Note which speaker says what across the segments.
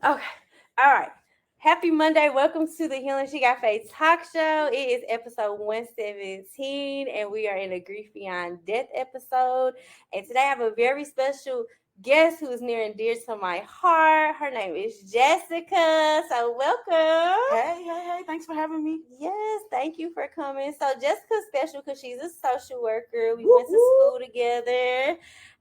Speaker 1: Okay. All right. Happy Monday. Welcome to the Healing She Got Faith talk show. It is episode 117, and we are in a Grief Beyond Death episode. And today I have a very special guest who is near and dear to my heart. Her name is Jessica. So welcome.
Speaker 2: Hey. Thanks for having me.
Speaker 1: Yes, thank you for coming. So Jessica's special because she's a social worker. We went to school together.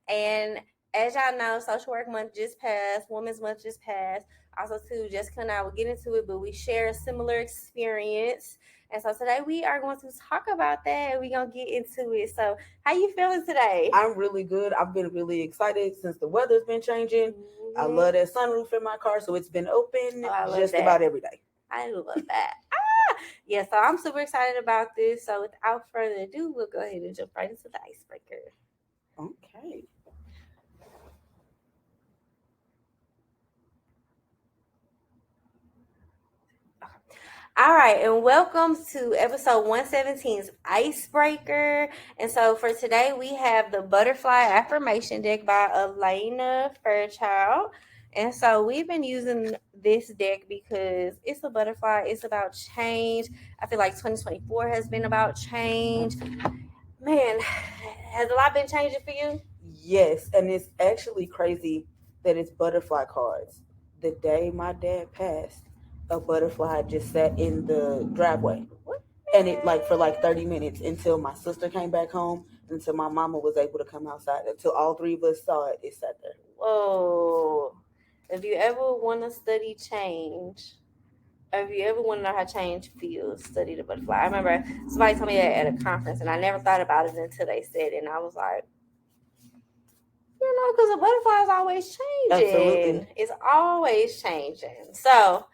Speaker 1: And as y'all know, Social Work Month just passed. Women's Month just passed. Also, too, Jessica and I will get into it, but we share a similar experience. And so today we are going to talk about that, and we're going to get into it. So how you feeling today?
Speaker 2: I'm really good. I've been really excited since the weather's been changing. I love that sunroof in my car, so it's been open just about every day.
Speaker 1: I love that. Yeah, so I'm super excited about this. So without further ado, we'll go ahead and jump right into the icebreaker.
Speaker 2: Okay.
Speaker 1: All right, and welcome to episode 117's Icebreaker. And so for today, we have the Butterfly Affirmation deck by Alana Fairchild. And so we've been using this deck because it's a butterfly. It's about change. I feel like 2024 has been about change. Man, has a lot been changing for you?
Speaker 2: Yes, and it's actually crazy that it's butterfly cards. The day my dad passed, a butterfly just sat in the driveway. And it for 30 minutes until my sister came back home, until my mama was able to come outside, until all three of us saw it, it sat there.
Speaker 1: Whoa. If you ever want to study change, or if you ever want to know how change feels, study the butterfly. I remember somebody told me that at a conference, and I never thought about it until they said it, and I was like, because a butterfly is always changing.
Speaker 2: Absolutely.
Speaker 1: It's always changing. So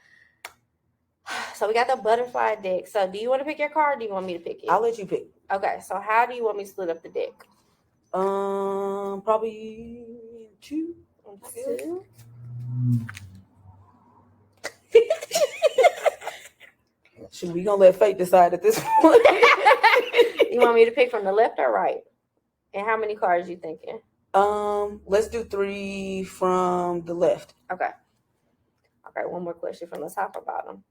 Speaker 1: we got the butterfly deck. So do you want to pick your card, or do you want me to pick it?
Speaker 2: I'll let you pick.
Speaker 1: Okay, so how do you want me to split up the deck?
Speaker 2: Probably two. Should we gonna let fate decide at this point?
Speaker 1: You want me to pick from the left or right? And how many cards you thinking?
Speaker 2: Let's do 3 from the left.
Speaker 1: Okay, one more question from the top or bottom?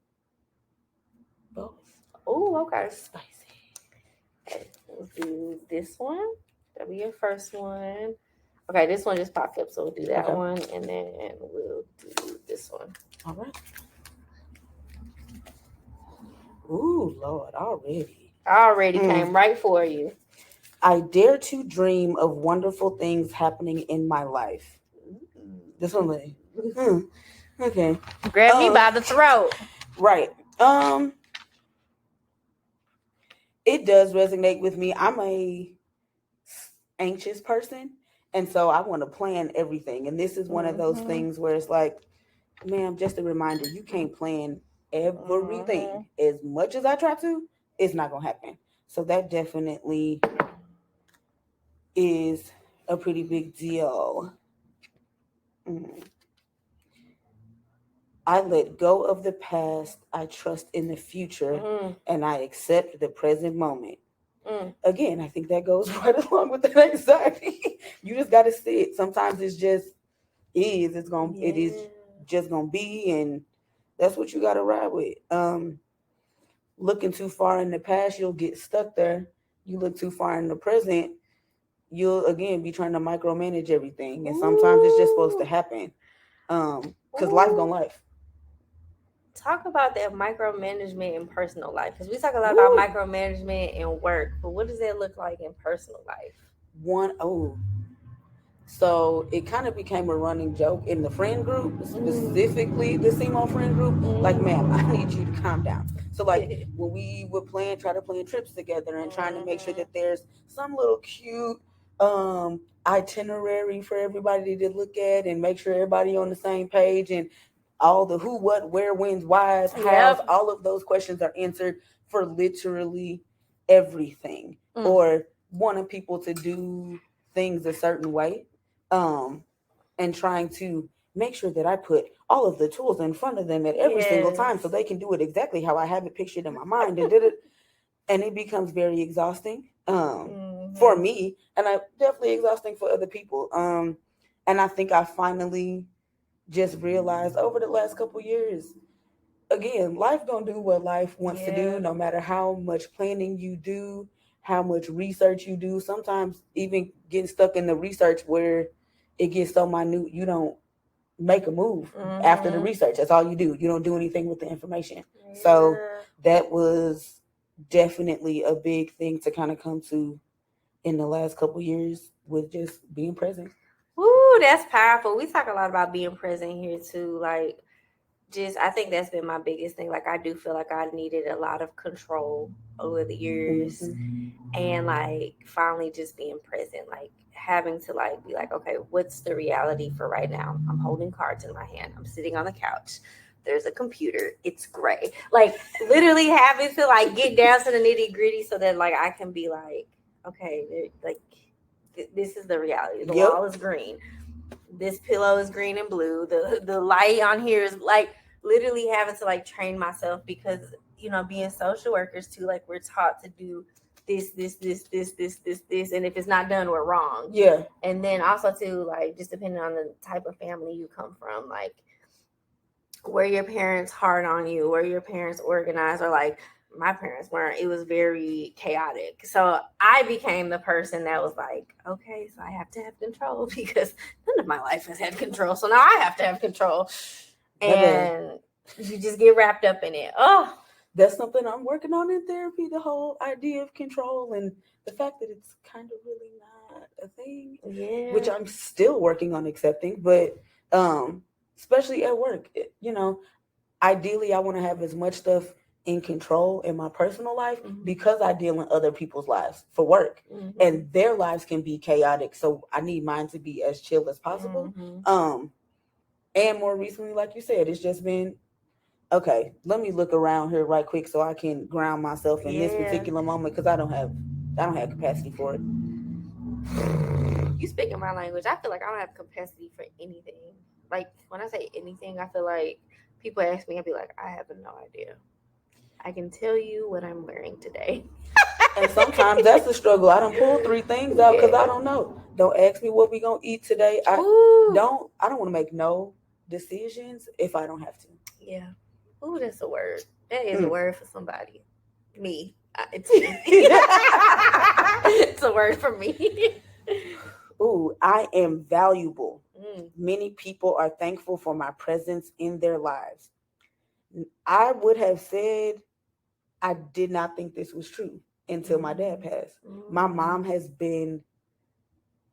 Speaker 2: Both.
Speaker 1: Oh, okay. Spicy. Okay, we'll do this one. That'll be your first one. Okay, this one just popped up, so we'll do that one, and then we'll do this one.
Speaker 2: All right. Ooh, Lord, already
Speaker 1: came right for you.
Speaker 2: I dare to dream of wonderful things happening in my life. This one, okay.
Speaker 1: Grab me by the throat.
Speaker 2: Right. It does resonate with me. I'm a anxious person, and so I want to plan everything. And this is one of those things where it's like, ma'am, just a reminder, you can't plan everything. As much as I try to, it's not gonna happen. So that definitely is a pretty big deal. I let go of the past. I trust in the future, and I accept the present moment. Again, I think that goes right along with the anxiety. You just got to sit. Sometimes it's just is. It is just gonna be, and that's what you got to ride with. Looking too far in the past, you'll get stuck there. You look too far in the present, you'll again be trying to micromanage everything, and sometimes it's just supposed to happen. Because life gonna life.
Speaker 1: Talk about that micromanagement in personal life, because we talk a lot about micromanagement in work, but what does that look like in personal life?
Speaker 2: So it kind of became a running joke in the friend group, specifically the SEMO friend group. Like, ma'am, I need you to calm down. So like when we would try to plan trips together and trying to make sure that there's some little cute itinerary for everybody to look at and make sure everybody on the same page, and all the who, what, where, when's, why's, how's, all of those questions are answered for literally everything. Or wanting people to do things a certain way, and trying to make sure that I put all of the tools in front of them at every single time so they can do it exactly how I have it pictured in my mind, and it becomes very exhausting for me, and definitely exhausting for other people. And I think I finally just realized over the last couple years, again, life gonna do what life wants to do, no matter how much planning you do, how much research you do. Sometimes even getting stuck in the research where it gets so minute, you don't make a move after the research. That's all you do. You don't do anything with the information. Yeah. So that was definitely a big thing to kind of come to in the last couple years with just being present.
Speaker 1: Ooh, that's powerful. We talk a lot about being present here too. Like, just I think that's been my biggest thing. Like, I do feel like I needed a lot of control over the years, and like finally just being present. Like having to like be like, okay, what's the reality for right now? I'm holding cards in my hand. I'm sitting on the couch. There's a computer. It's gray. Like literally having to like get down to the nitty gritty so that like I can be like, okay, like this is the reality. The wall is green. This pillow is green and blue. The light on here is like literally having to like train myself because being social workers too, like we're taught to do this, and if it's not done, we're wrong.
Speaker 2: Yeah.
Speaker 1: And then also too, like just depending on the type of family you come from, like were your parents hard on you, were your parents organized, or like my parents weren't. It was very chaotic. So I became the person that was like, okay, so I have to have control because none of my life has had control. So now I have to have control. And you just get wrapped up in it. Oh,
Speaker 2: that's something I'm working on in therapy, the whole idea of control and the fact that it's kind of really not a thing. Yeah. Which I'm still working on accepting, but especially at work, ideally I want to have as much stuff in control in my personal life because I deal in other people's lives for work and their lives can be chaotic. So I need mine to be as chill as possible. And more recently, like you said, it's just been, okay, let me look around here right quick so I can ground myself in this particular moment because I don't have capacity for it.
Speaker 1: You speaking my language. I feel like I don't have capacity for anything. Like when I say anything, I feel like people ask me, I'd be like, I have no idea. I can tell you what I'm wearing today.
Speaker 2: And sometimes that's the struggle. I don't pull 3 things out because I don't know. Don't ask me what we gonna eat today. I don't want to make no decisions if I don't have to.
Speaker 1: Yeah. Ooh, that's a word. That is a word for somebody. Me. It's me. It's a word for me.
Speaker 2: Ooh, I am valuable. Many people are thankful for my presence in their lives. I would have said I did not think this was true until my dad passed. My mom has been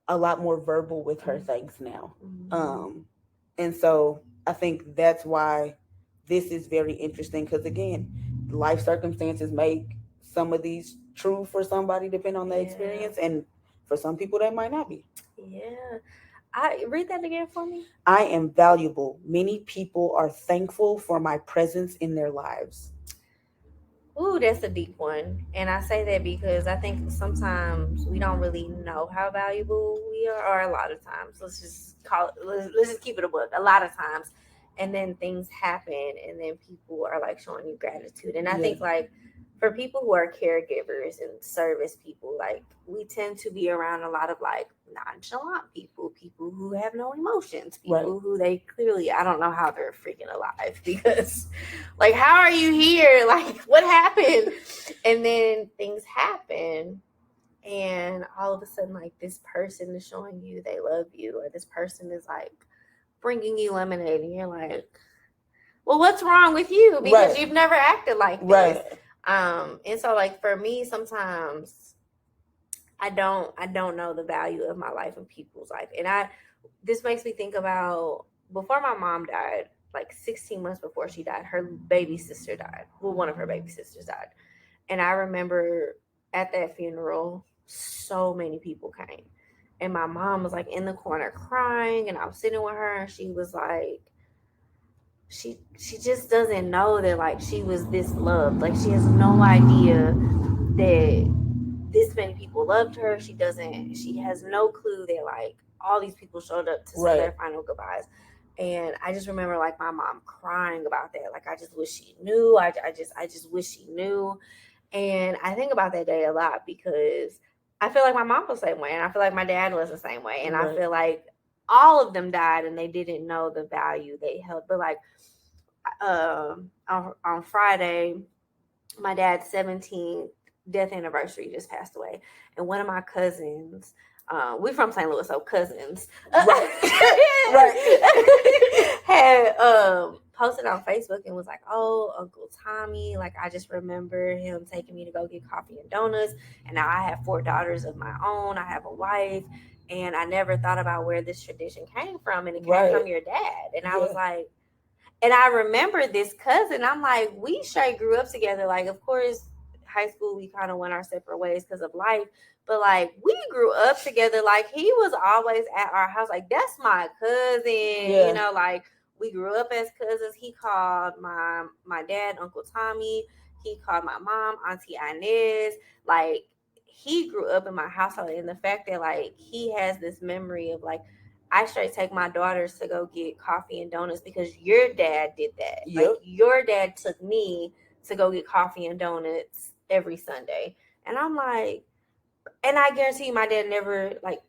Speaker 2: a lot more verbal with her thanks now. And so I think that's why this is very interesting because, again, life circumstances make some of these true for somebody depending on the experience, and for some people that might not be.
Speaker 1: Yeah. I read that again for me.
Speaker 2: I am valuable. Many people are thankful for my presence in their lives.
Speaker 1: Ooh, that's a deep one. And I say that because I think sometimes we don't really know how valuable we are, or a lot of times. Let's just call it, let's just keep it a book. A lot of times. And then things happen, and then people are like showing you gratitude. And I think like for people who are caregivers and service people, like we tend to be around a lot of like nonchalant people who have no emotions, people who they clearly, I don't know how they're freaking alive because like, how are you here? Like, what happened? And then things happen, and all of a sudden, like this person is showing you they love you, or this person is like bringing you lemonade, and you're like, well, what's wrong with you? Because you've never acted like this. And so like for me, sometimes I don't know the value of my life and people's life. And this makes me think about before my mom died, like 16 months before she died, her baby sister died. Well, one of her baby sisters died. And I remember at that funeral, so many people came. And my mom was like in the corner crying, and I was sitting with her, and she was like, she just doesn't know that like she was this loved. Like she has no idea that this many people loved her. She has no clue that like all these people showed up to say their final goodbyes. And I just remember like my mom crying about that. Like I just wish she knew. I just wish she knew. And I think about that day a lot because I feel like my mom was the same way, and I feel like my dad was the same way, and I feel like all of them died and they didn't know the value they held. But like on Friday, my dad's 17th death anniversary just passed away, and one of my cousins, we from St. Louis, so cousins,
Speaker 2: right,
Speaker 1: had posted on Facebook and was like, "Oh, Uncle Tommy, like I just remember him taking me to go get coffee and donuts, and now I have 4 daughters of my own. I have a wife, and I never thought about where this tradition came from, and it came from your dad." And I was like, and I remember this cousin. I'm like, we straight grew up together. Like, of course, high school, we kind of went our separate ways because of life. But, like, we grew up together. Like, he was always at our house. Like, that's my cousin. You know, like, we grew up as cousins. He called my dad Uncle Tommy. He called my mom Auntie Inez. Like, he grew up in my household. And the fact that, like, he has this memory of, like, I straight take my daughters to go get coffee and donuts because your dad did that.
Speaker 2: Yep.
Speaker 1: Like, your dad took me to go get coffee and donuts every Sunday. And I'm like, and I guarantee you my dad never, like,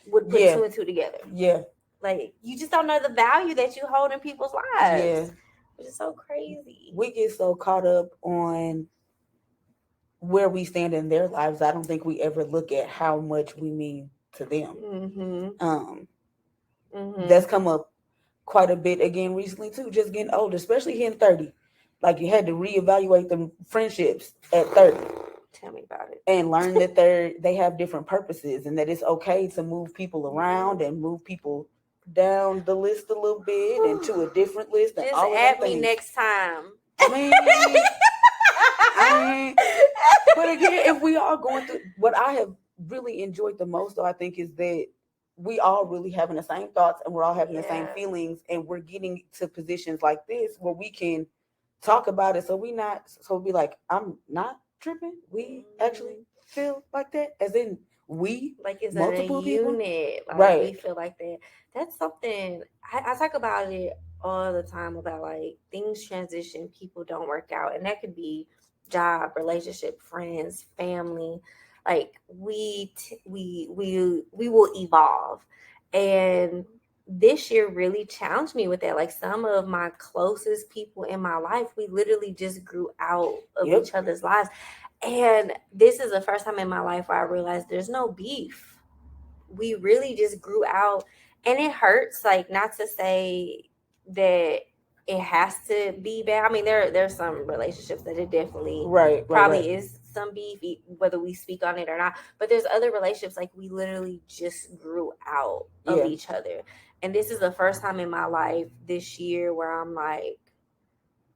Speaker 1: would put 2 and 2 together.
Speaker 2: Yeah.
Speaker 1: Like, you just don't know the value that you hold in people's lives. Yeah. Which is so crazy.
Speaker 2: We get so caught up on where we stand in their lives. I don't think we ever look at how much we mean to them. That's come up quite a bit again recently too, just getting older, especially hitting 30. Like, you had to reevaluate the friendships at 30.
Speaker 1: Tell me about it.
Speaker 2: And learn that they have different purposes and that it's okay to move people around and move people down the list a little bit and to a different list.
Speaker 1: Just add me next time.
Speaker 2: I mean, but again, if we are going through, what I have really enjoyed the most, though, I think, is that we all really having the same thoughts and we're all having the same feelings, and we're getting to positions like this where we can talk about it. So we be like, I'm not tripping. We actually feel like that, as in we,
Speaker 1: like, it's
Speaker 2: multiple
Speaker 1: a unit. Like,
Speaker 2: right?
Speaker 1: We feel like that. That's something I talk about it all the time, about like things transition, people don't work out, and that could be job, relationship, friends, family. Like, we will evolve, and this year really challenged me with that. Like, some of my closest people in my life, we literally just grew out of each other's lives. And this is the first time in my life where I realized there's no beef. We really just grew out, and it hurts. Like, not to say that it has to be bad. I mean, there's some relationships that it definitely probably is some beef, whether we speak on it or not. But there's other relationships, like, we literally just grew out of each other. And this is the first time in my life this year where I'm like,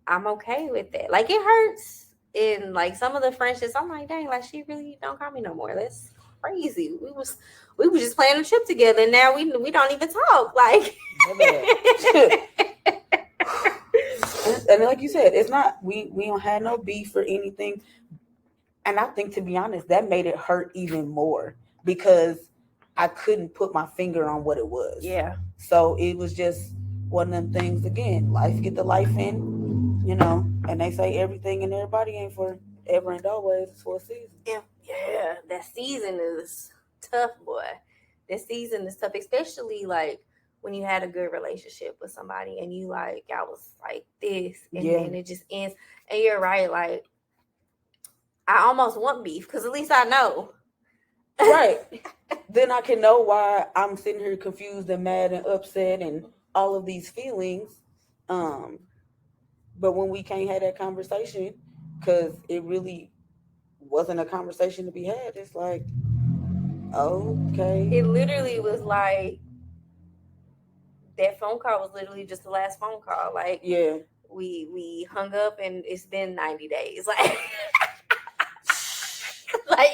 Speaker 1: I'm okay with that. Like, it hurts. In like some of the friendships, I'm like, dang, like, she really don't call me no more. That's crazy. We was just planning a trip together, and now we don't even talk. Like,
Speaker 2: and like you said, it's not we don't have no beef or anything. And I think, to be honest, that made it hurt even more because I couldn't put my finger on what it was.
Speaker 1: Yeah.
Speaker 2: So it was just one of them things. Again, life get the life in, you know. And they say everything and everybody ain't for ever and always. It's for a season.
Speaker 1: Yeah. That season is tough, boy. That season is tough, especially like when you had a good relationship with somebody and you like, I was like this, and then it just ends. And you're right, like, I almost want beef because at least I know.
Speaker 2: Right. Then I can know why I'm sitting here confused and mad and upset and all of these feelings. But when we can't have that conversation because it really wasn't a conversation to be had, it's like, okay.
Speaker 1: It literally was like, that phone call was literally just the last phone call. Like, we hung up and it's been 90 days. Like,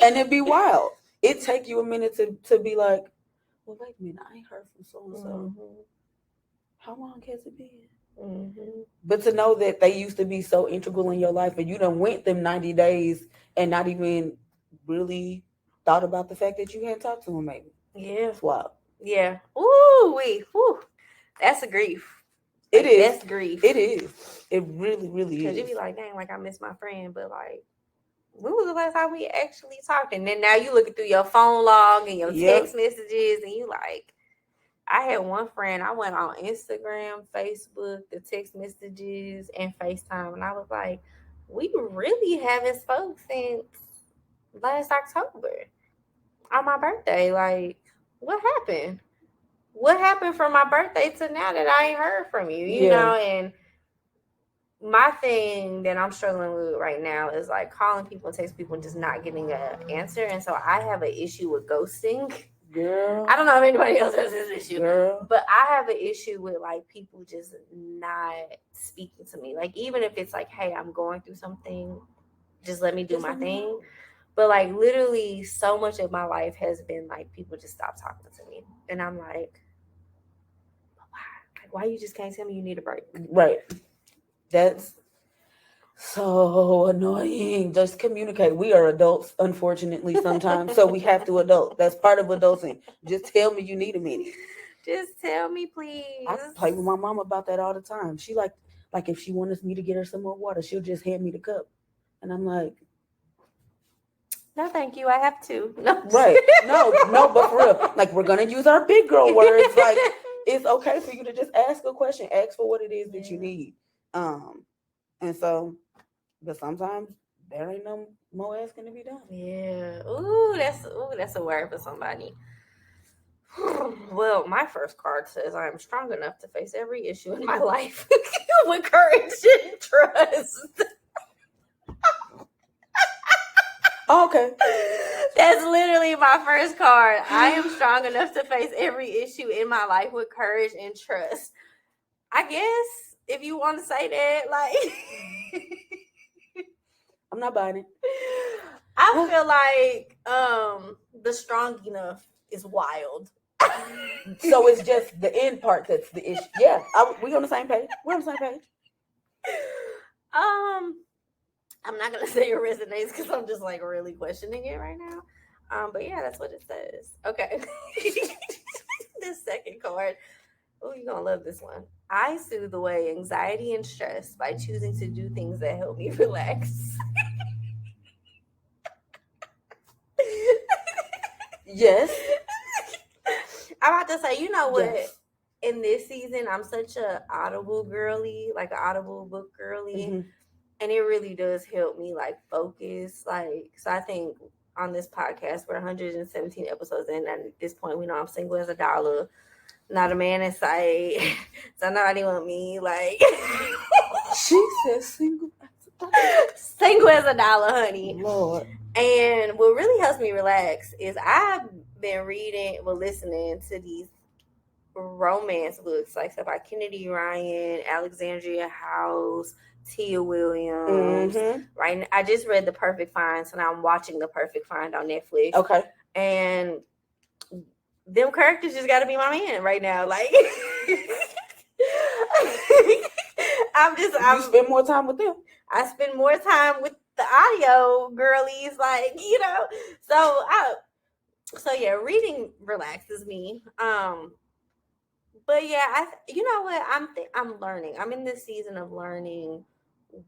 Speaker 2: and it'd be wild. It take you a minute to be like, well, wait a minute, I ain't heard from so-and-so. How long has it been? But to know that they used to be so integral in your life and you done went them 90 days and not even really thought about the fact that you hadn't talked to them, maybe.
Speaker 1: Yeah.
Speaker 2: It's wild.
Speaker 1: Yeah. Ooh, that's a grief.
Speaker 2: It is.
Speaker 1: That's grief.
Speaker 2: It is. It really, really is.
Speaker 1: Because you be like, dang, like, I miss my friend, but like, when was the last time we actually talked? And then now you looking through your phone log and your text messages and you like, I had one friend, I went on Instagram, Facebook, the text messages, and FaceTime, and I was like, we really haven't spoke since last October on my birthday. Like, what happened? What happened from my birthday to now that I ain't heard from you, you
Speaker 2: Yeah.
Speaker 1: know? And my thing that I'm struggling with right now is like calling people and text people and just not getting an answer. And so I have an issue with ghosting.
Speaker 2: Girl.
Speaker 1: I don't know if anybody else has this issue.
Speaker 2: Girl.
Speaker 1: But I have an issue with like people just not speaking to me. Like even if it's like, hey, I'm going through something, just let me do my thing. But like literally so much of my life has been like people just stop talking to me. And I'm like, why you just can't tell me you need a break?
Speaker 2: Right. That's so annoying. Just communicate. We are adults, unfortunately, sometimes. So we have to adult. That's part of adulting. Just tell me you need a minute.
Speaker 1: Just tell me, please.
Speaker 2: I play with my mom about that all the time. She like if she wants me to get her some more water, she'll just hand me the cup. And I'm like,
Speaker 1: no, thank you. I have two. No.
Speaker 2: Right. No, but for real. Like, we're going to use our big girl words. Like, it's okay for you to just ask a question. Ask for what it is that you need. And so, but sometimes there ain't no more asking to be done.
Speaker 1: Yeah. That's a word for somebody. Well, my first card says I am strong enough to face every issue in my life with courage and trust.
Speaker 2: Okay.
Speaker 1: That's literally my first card. I am strong enough to face every issue in my life with courage and trust. I guess if you want to say that, like
Speaker 2: I'm not buying it.
Speaker 1: I feel like the strong enough is wild.
Speaker 2: So it's just the end part that's the issue. Yeah, we on the same page. We're on the same page.
Speaker 1: I'm not gonna say it resonates because I'm just like really questioning it right now. But yeah, that's what it says. Okay. This second card. Oh, you're gonna love this one. I soothe away anxiety and stress by choosing to do things that help me relax.
Speaker 2: Yes.
Speaker 1: I'm about to say, you know what?
Speaker 2: Yes.
Speaker 1: In this season, I'm such a Audible girly, like an Audible book girly. Mm-hmm. And it really does help me like focus. Like, so I think on this podcast, we're 117 episodes in, and at this point, we know I'm single as a dollar, not a man in sight. So nobody want me. Like,
Speaker 2: she says single
Speaker 1: as a dollar, honey.
Speaker 2: Lord.
Speaker 1: And what really helps me relax is I've been listening to these romance books, like stuff by Kennedy Ryan, Alexandria House, Tia Williams. Mm-hmm. Right. I just read The Perfect Find, so now I'm watching The Perfect Find on Netflix.
Speaker 2: Okay.
Speaker 1: And them characters just got to be my man right now. Like,
Speaker 2: you spend more time with them.
Speaker 1: I spend more time with the audio girlies, like, you know. So yeah, reading relaxes me. But yeah, you know what? I'm learning. I'm in this season of learning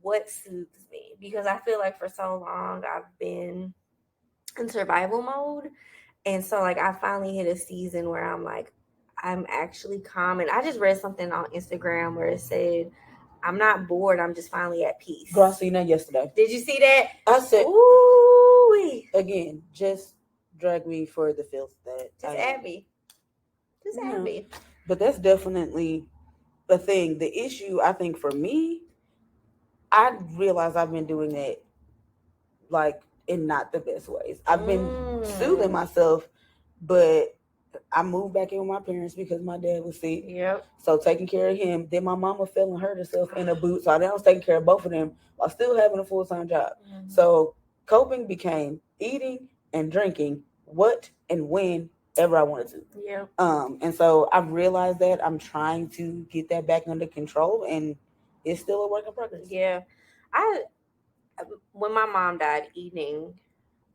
Speaker 1: what soothes me, because I feel like for so long I've been in survival mode, and so like I finally hit a season where I'm like, I'm actually calm. And I just read something on Instagram where it said, I'm not bored, I'm just finally at peace.
Speaker 2: Girl, I seen that yesterday.
Speaker 1: Did you see that?
Speaker 2: I said,
Speaker 1: ooh.
Speaker 2: Again, just drag me for the filth that
Speaker 1: just add me. Just add me.
Speaker 2: But that's definitely a thing. The issue, I think, for me, I realize I've been doing that like in not the best ways. I've been soothing myself, but I moved back in with my parents because my dad was sick.
Speaker 1: Yep.
Speaker 2: So taking care of him. Then my mama fell and hurt herself in a boot. So I was taking care of both of them while still having a full-time job. Mm-hmm. So coping became eating and drinking what and whenever I wanted to.
Speaker 1: Yeah.
Speaker 2: And so I've realized that I'm trying to get that back under control, and it's still a work in progress.
Speaker 1: Yeah. When my mom died, eating,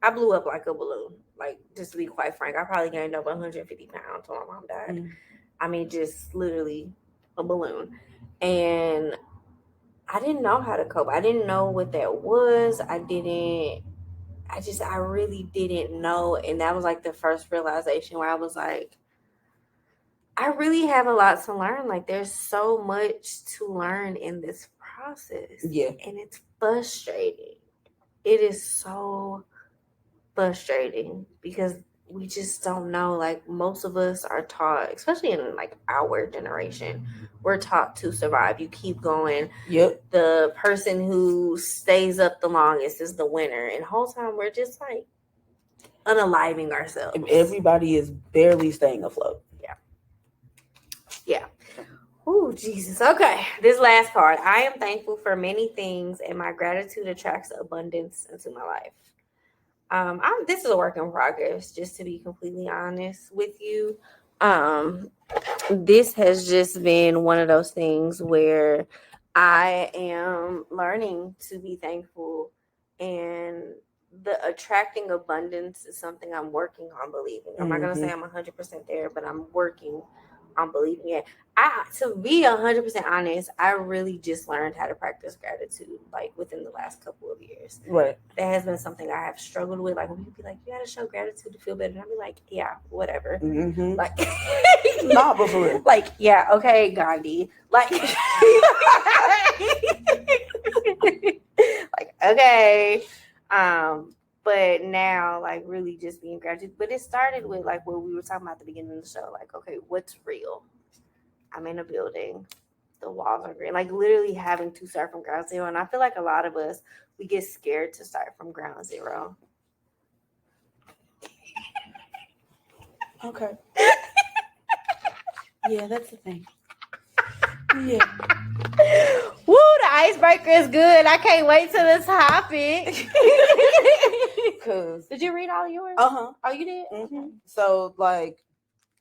Speaker 1: I blew up like a balloon. Like, just to be quite frank, I probably gained over 150 pounds when my mom died. Mm-hmm. I mean, just literally a balloon. And I didn't know how to cope. I didn't know what that was. I really didn't know. And that was like the first realization where I was like, I really have a lot to learn. Like, there's so much to learn in this process.
Speaker 2: Yeah.
Speaker 1: And it's frustrating. It is so frustrating because we just don't know. Like, most of us are taught, especially in like our generation, we're taught to survive. You keep going.
Speaker 2: Yep.
Speaker 1: The person who stays up the longest is the winner. And the whole time we're just like unaliving ourselves.
Speaker 2: Everybody is barely staying afloat.
Speaker 1: Yeah. Oh, Jesus. Okay. This last part. I am thankful for many things, and my gratitude attracts abundance into my life. This is a work in progress, just to be completely honest with you. This has just been one of those things where I am learning to be thankful, and the attracting abundance is something I'm working on believing. I'm not going to say I'm 100% there, but I'm working on believing it. To be 100% honest, I really just learned how to practice gratitude like within the last couple of years.
Speaker 2: Right.
Speaker 1: That has been something I have struggled with. Like, when people be like, you gotta show gratitude to feel better, and I'll be like, yeah, whatever. Like,
Speaker 2: nah, but for real.
Speaker 1: Like, yeah, okay, Gandhi. Like, like, okay. But now, like, really just being gratitude. But it started with like what we were talking about at the beginning of the show. Like, okay, what's real? I'm in a building. The walls are green. Like, literally having to start from ground zero. And I feel like a lot of us, we get scared to start from ground zero.
Speaker 2: Okay. Yeah, that's the thing. Yeah.
Speaker 1: Woo, the icebreaker is good. I can't wait till the topic. Did you read all of yours?
Speaker 2: Uh-huh.
Speaker 1: Oh, you did?
Speaker 2: Okay. So, like,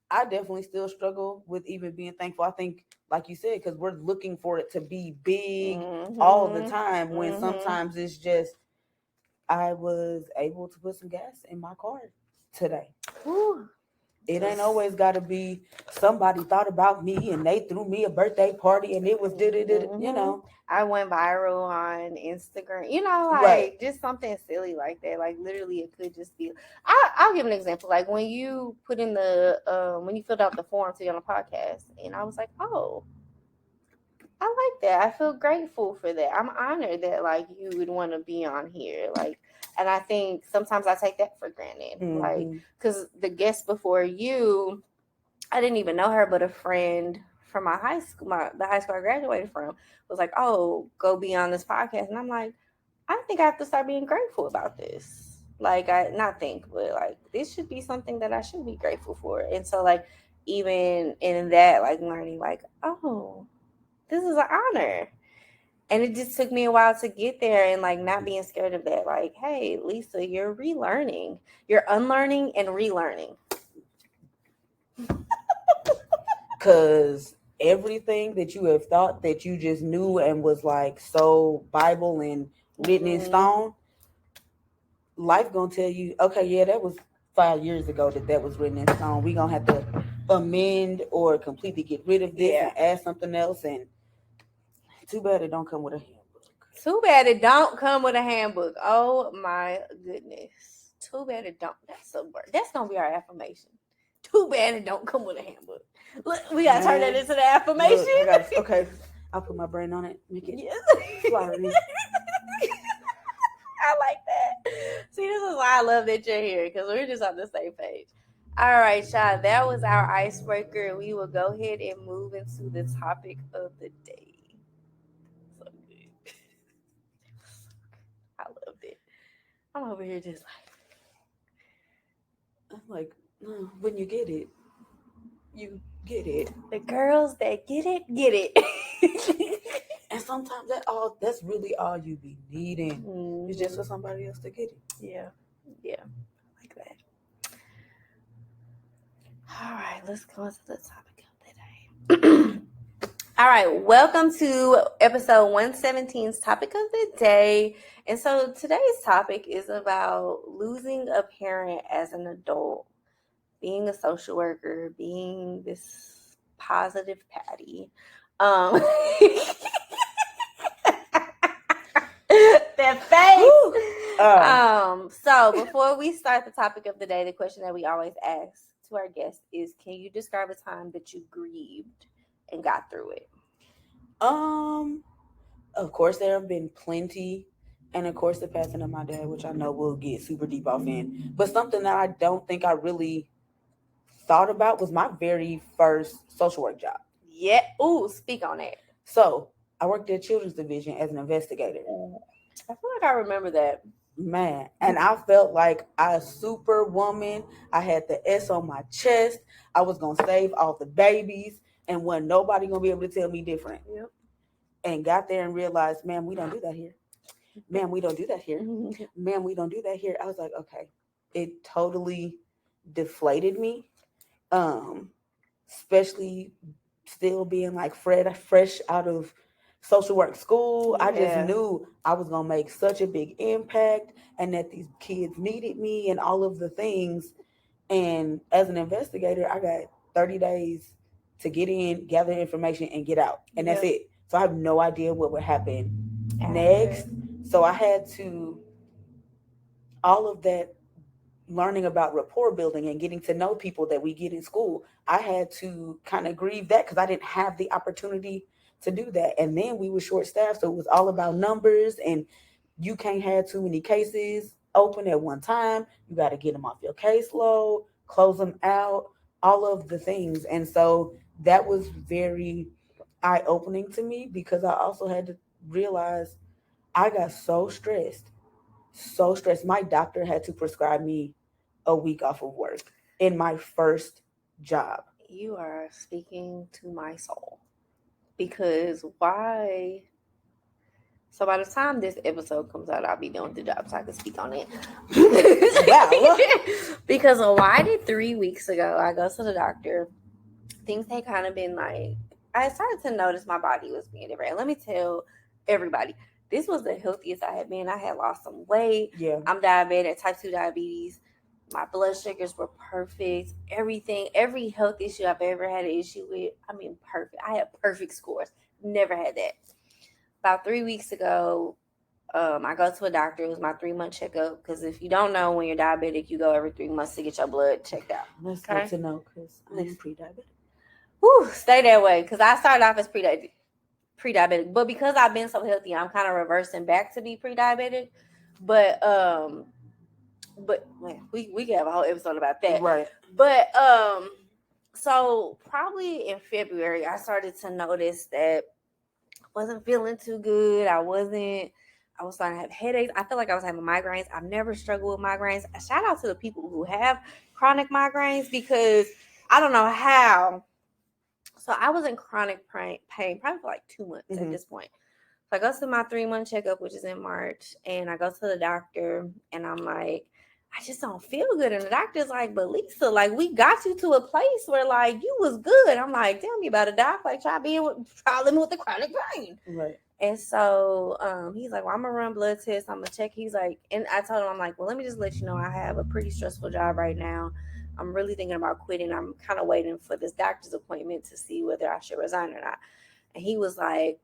Speaker 2: I definitely still struggle with even being thankful. I think, like you said, because we're looking for it to be big all the time, when sometimes it's just, I was able to put some gas in my car today.
Speaker 1: Whew.
Speaker 2: It ain't always got to be somebody thought about me and they threw me a birthday party and it was you know.
Speaker 1: I went viral on Instagram, you know, like just something silly like that. Like, literally, it could just be. I'll give an example. Like, when you put in when you filled out the form to be on a podcast, and I was like, oh, I like that. I feel grateful for that. I'm honored that like you would want to be on here. Like, and I think sometimes I take that for granted. Like, because the guest before you, I didn't even know her, but a friend from my high school, the high school I graduated from, was like, oh, go be on this podcast. And I'm like, I think I have to start being grateful about this. Like, not think, but like, this should be something that I should be grateful for. And so, like, even in that, like, learning, like, oh, this is an honor. And it just took me a while to get there, and like not being scared of that. Like, hey, Lisa, you're relearning. You're unlearning and relearning.
Speaker 2: Because everything that you have thought that you just knew and was like so Bible and written in stone, life gonna tell you, okay, yeah, that was 5 years ago that was written in stone. We gonna have to amend or completely get rid of this and add something else. And too bad it don't come with a handbook.
Speaker 1: Too bad it don't come with a handbook. Oh my goodness. Too bad it don't. That's a word. That's gonna be our affirmation. Too bad it don't come with a handbook. Look, we gotta turn that into the affirmation.
Speaker 2: Look, okay, I'll put my brain on it. Make it fly with me.
Speaker 1: I like that. See, this is why I love that you're here, because we're just on the same page. All right, y'all. That was our icebreaker. We will go ahead and move into the topic of the day. So good. I loved it. I'm over here just
Speaker 2: I'm like, when you get it, you get it.
Speaker 1: The girls that get it, get it.
Speaker 2: And sometimes that's really all you be needing. It's just for somebody else to get it.
Speaker 1: Yeah. Like that. All right, let's go into the topic of the day. All right, welcome to episode 117's topic of the day. And so today's topic is about losing a parent as an adult, being a social worker, being this positive Patty. That face. So before we start the topic of the day, the question that we always ask to our guests is, can you describe a time that you grieved and got through it?
Speaker 2: Of course, there have been plenty. And of course, the passing of my dad, which I know we'll get super deep off in. But something that I don't think I really thought about was my very first social work job.
Speaker 1: Yeah. Ooh, speak on it.
Speaker 2: So I worked at Children's Division as an investigator.
Speaker 1: I feel like I remember that.
Speaker 2: Man, and I felt like a superwoman. I had the S on my chest. I was gonna save all the babies, and wasn't nobody gonna be able to tell me different.
Speaker 1: Yep.
Speaker 2: And got there and realized, man, we don't do that here. Man, we don't do that here. Man, we don't do that here. I was like, okay. It totally deflated me. Especially still being like fresh out of social work school. I just knew I was gonna make such a big impact and that these kids needed me and all of the things. And as an investigator, I got 30 days to get in, gather information, and get out. And that's it. So I have no idea what would happen next. So I had to, all of that learning about rapport building and getting to know people that we get in school, I had to kind of grieve that because I didn't have the opportunity to do that. And then we were short staffed, so it was all about numbers, and you can't have too many cases open at one time. You got to get them off your caseload, close them out, all of the things. And so that was very eye-opening to me because I also had to realize I got so stressed. My doctor had to prescribe me a week off of work in my first job.
Speaker 1: You are speaking to my soul. Because why? So by the time this episode comes out, I'll be done with the job so I can speak on it.
Speaker 2: Wow.
Speaker 1: Because why did 3 weeks ago I go to the doctor? Things had kind of been like, I started to notice my body was being different. And let me tell everybody, this was the healthiest I had been. I had lost some weight.
Speaker 2: Yeah.
Speaker 1: I'm diabetic, type 2 diabetes. My blood sugars were perfect. Everything, every health issue I've ever had an issue with, I mean, perfect. I had perfect scores. Never had that. About 3 weeks ago, I go to a doctor. It was my 3-month checkup. Because if you don't know, when you're diabetic, you go every 3 months to get your blood checked out.
Speaker 2: That's good to know because I'm pre-diabetic.
Speaker 1: Whew, stay that way. Because I started off as pre-diabetic. But because I've been so healthy, I'm kind of reversing back to be pre-diabetic. But man, we can have a whole episode about that.
Speaker 2: Right.
Speaker 1: But so probably in February, I started to notice that I wasn't feeling too good. I was starting to have headaches. I feel like I was having migraines. I've never struggled with migraines. A shout out to the people who have chronic migraines because I don't know how. So I was in chronic pain probably for like 2 months at this point. So I go to my 3-month checkup, which is in March, and I go to the doctor, and I'm like, I just don't feel good. And the doctor's like, but Lisa, like, we got you to a place where, like, you was good. I'm like, tell me about it, doc. Like, try living with the chronic pain.
Speaker 2: Right.
Speaker 1: And so he's like, well, I'm going to run blood tests. I'm going to check. He's like, and I told him, I'm like, well, let me just let you know I have a pretty stressful job right now. I'm really thinking about quitting. I'm kind of waiting for this doctor's appointment to see whether I should resign or not. And he was like,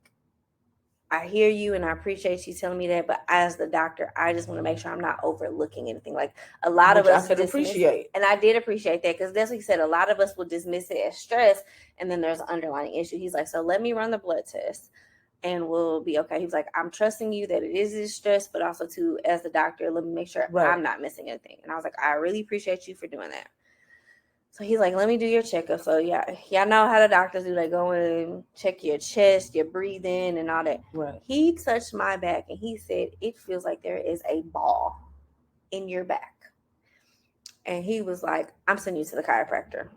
Speaker 1: I hear you and I appreciate you telling me that, but as the doctor, I just want to make sure I'm not overlooking anything. Like a lot of us
Speaker 2: I could appreciate.
Speaker 1: And I did appreciate that because that's what he said. A lot of us will dismiss it as stress and then there's an underlying issue. He's like, so let me run the blood test and we'll be okay. He was like, I'm trusting you that it is this stress, but also too, as the doctor, let me make sure I'm not missing anything. And I was like, I really appreciate you for doing that. So he's like, let me do your checkup. So yeah, y'all know how the doctors do. They go in and check your chest, your breathing and all that.
Speaker 2: Right.
Speaker 1: He touched my back and he said, it feels like there is a ball in your back. And he was like, I'm sending you to the chiropractor.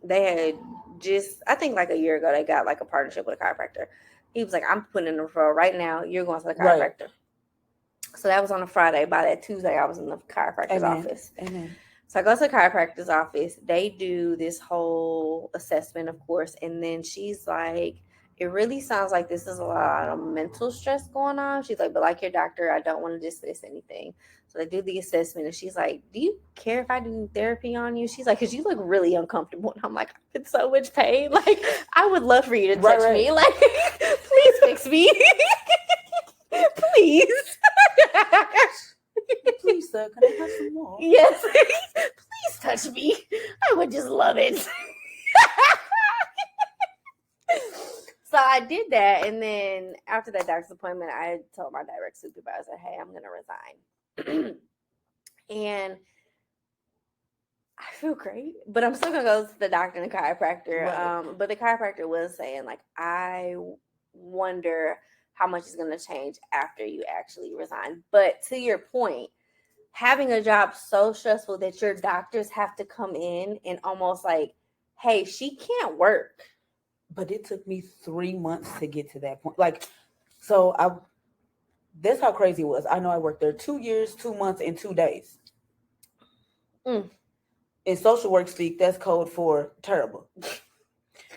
Speaker 1: They had just, I think like a year ago, they got like a partnership with a chiropractor. He was like, I'm putting in a referral right now. You're going to the chiropractor. Right. So that was on a Friday. By that Tuesday, I was in the chiropractor's office.
Speaker 2: Amen.
Speaker 1: So I go to the chiropractor's office. They do this whole assessment, of course. And then she's like, it really sounds like this is a lot of mental stress going on. She's like, but like your doctor, I don't want to dismiss anything. So they do the assessment. And she's like, do you care if I do therapy on you? She's like, because you look really uncomfortable. And I'm like, I'm in so much pain. Like, I would love for you to touch me. Like, please fix me. Please.
Speaker 2: Please, sir, can I have some more?
Speaker 1: Yes. Please touch me. I would just love it. So I did that, and then after that doctor's appointment, I told my direct supervisor, "Hey, I'm gonna resign," and I feel great, but I'm still gonna go to the doctor and the chiropractor.
Speaker 2: Right.
Speaker 1: But the chiropractor was saying, like, I wonder how much is gonna change after you actually resign. But to your point, having a job so stressful that your doctors have to come in and almost like, hey, she can't work.
Speaker 2: But it took me 3 months to get to that point. Like, so that's how crazy it was. I know I worked there 2 years, 2 months, and 2 days. In social work speak, that's code for terrible.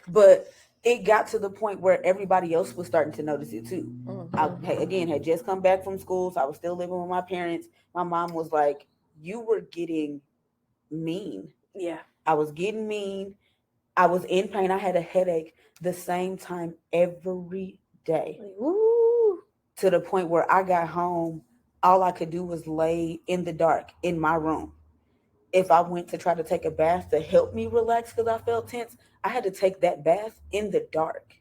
Speaker 2: But it got to the point where everybody else was starting to notice it too. I had just come back from school, so I was still living with my parents. My mom was like, "You were getting mean."
Speaker 1: Yeah.
Speaker 2: I was getting mean. I was in pain. I had a headache the same time every day.
Speaker 1: Woo.
Speaker 2: To the point where I got home, all I could do was lay in the dark in my room. If I went to try to take a bath to help me relax because I felt tense, I had to take that bath in the dark.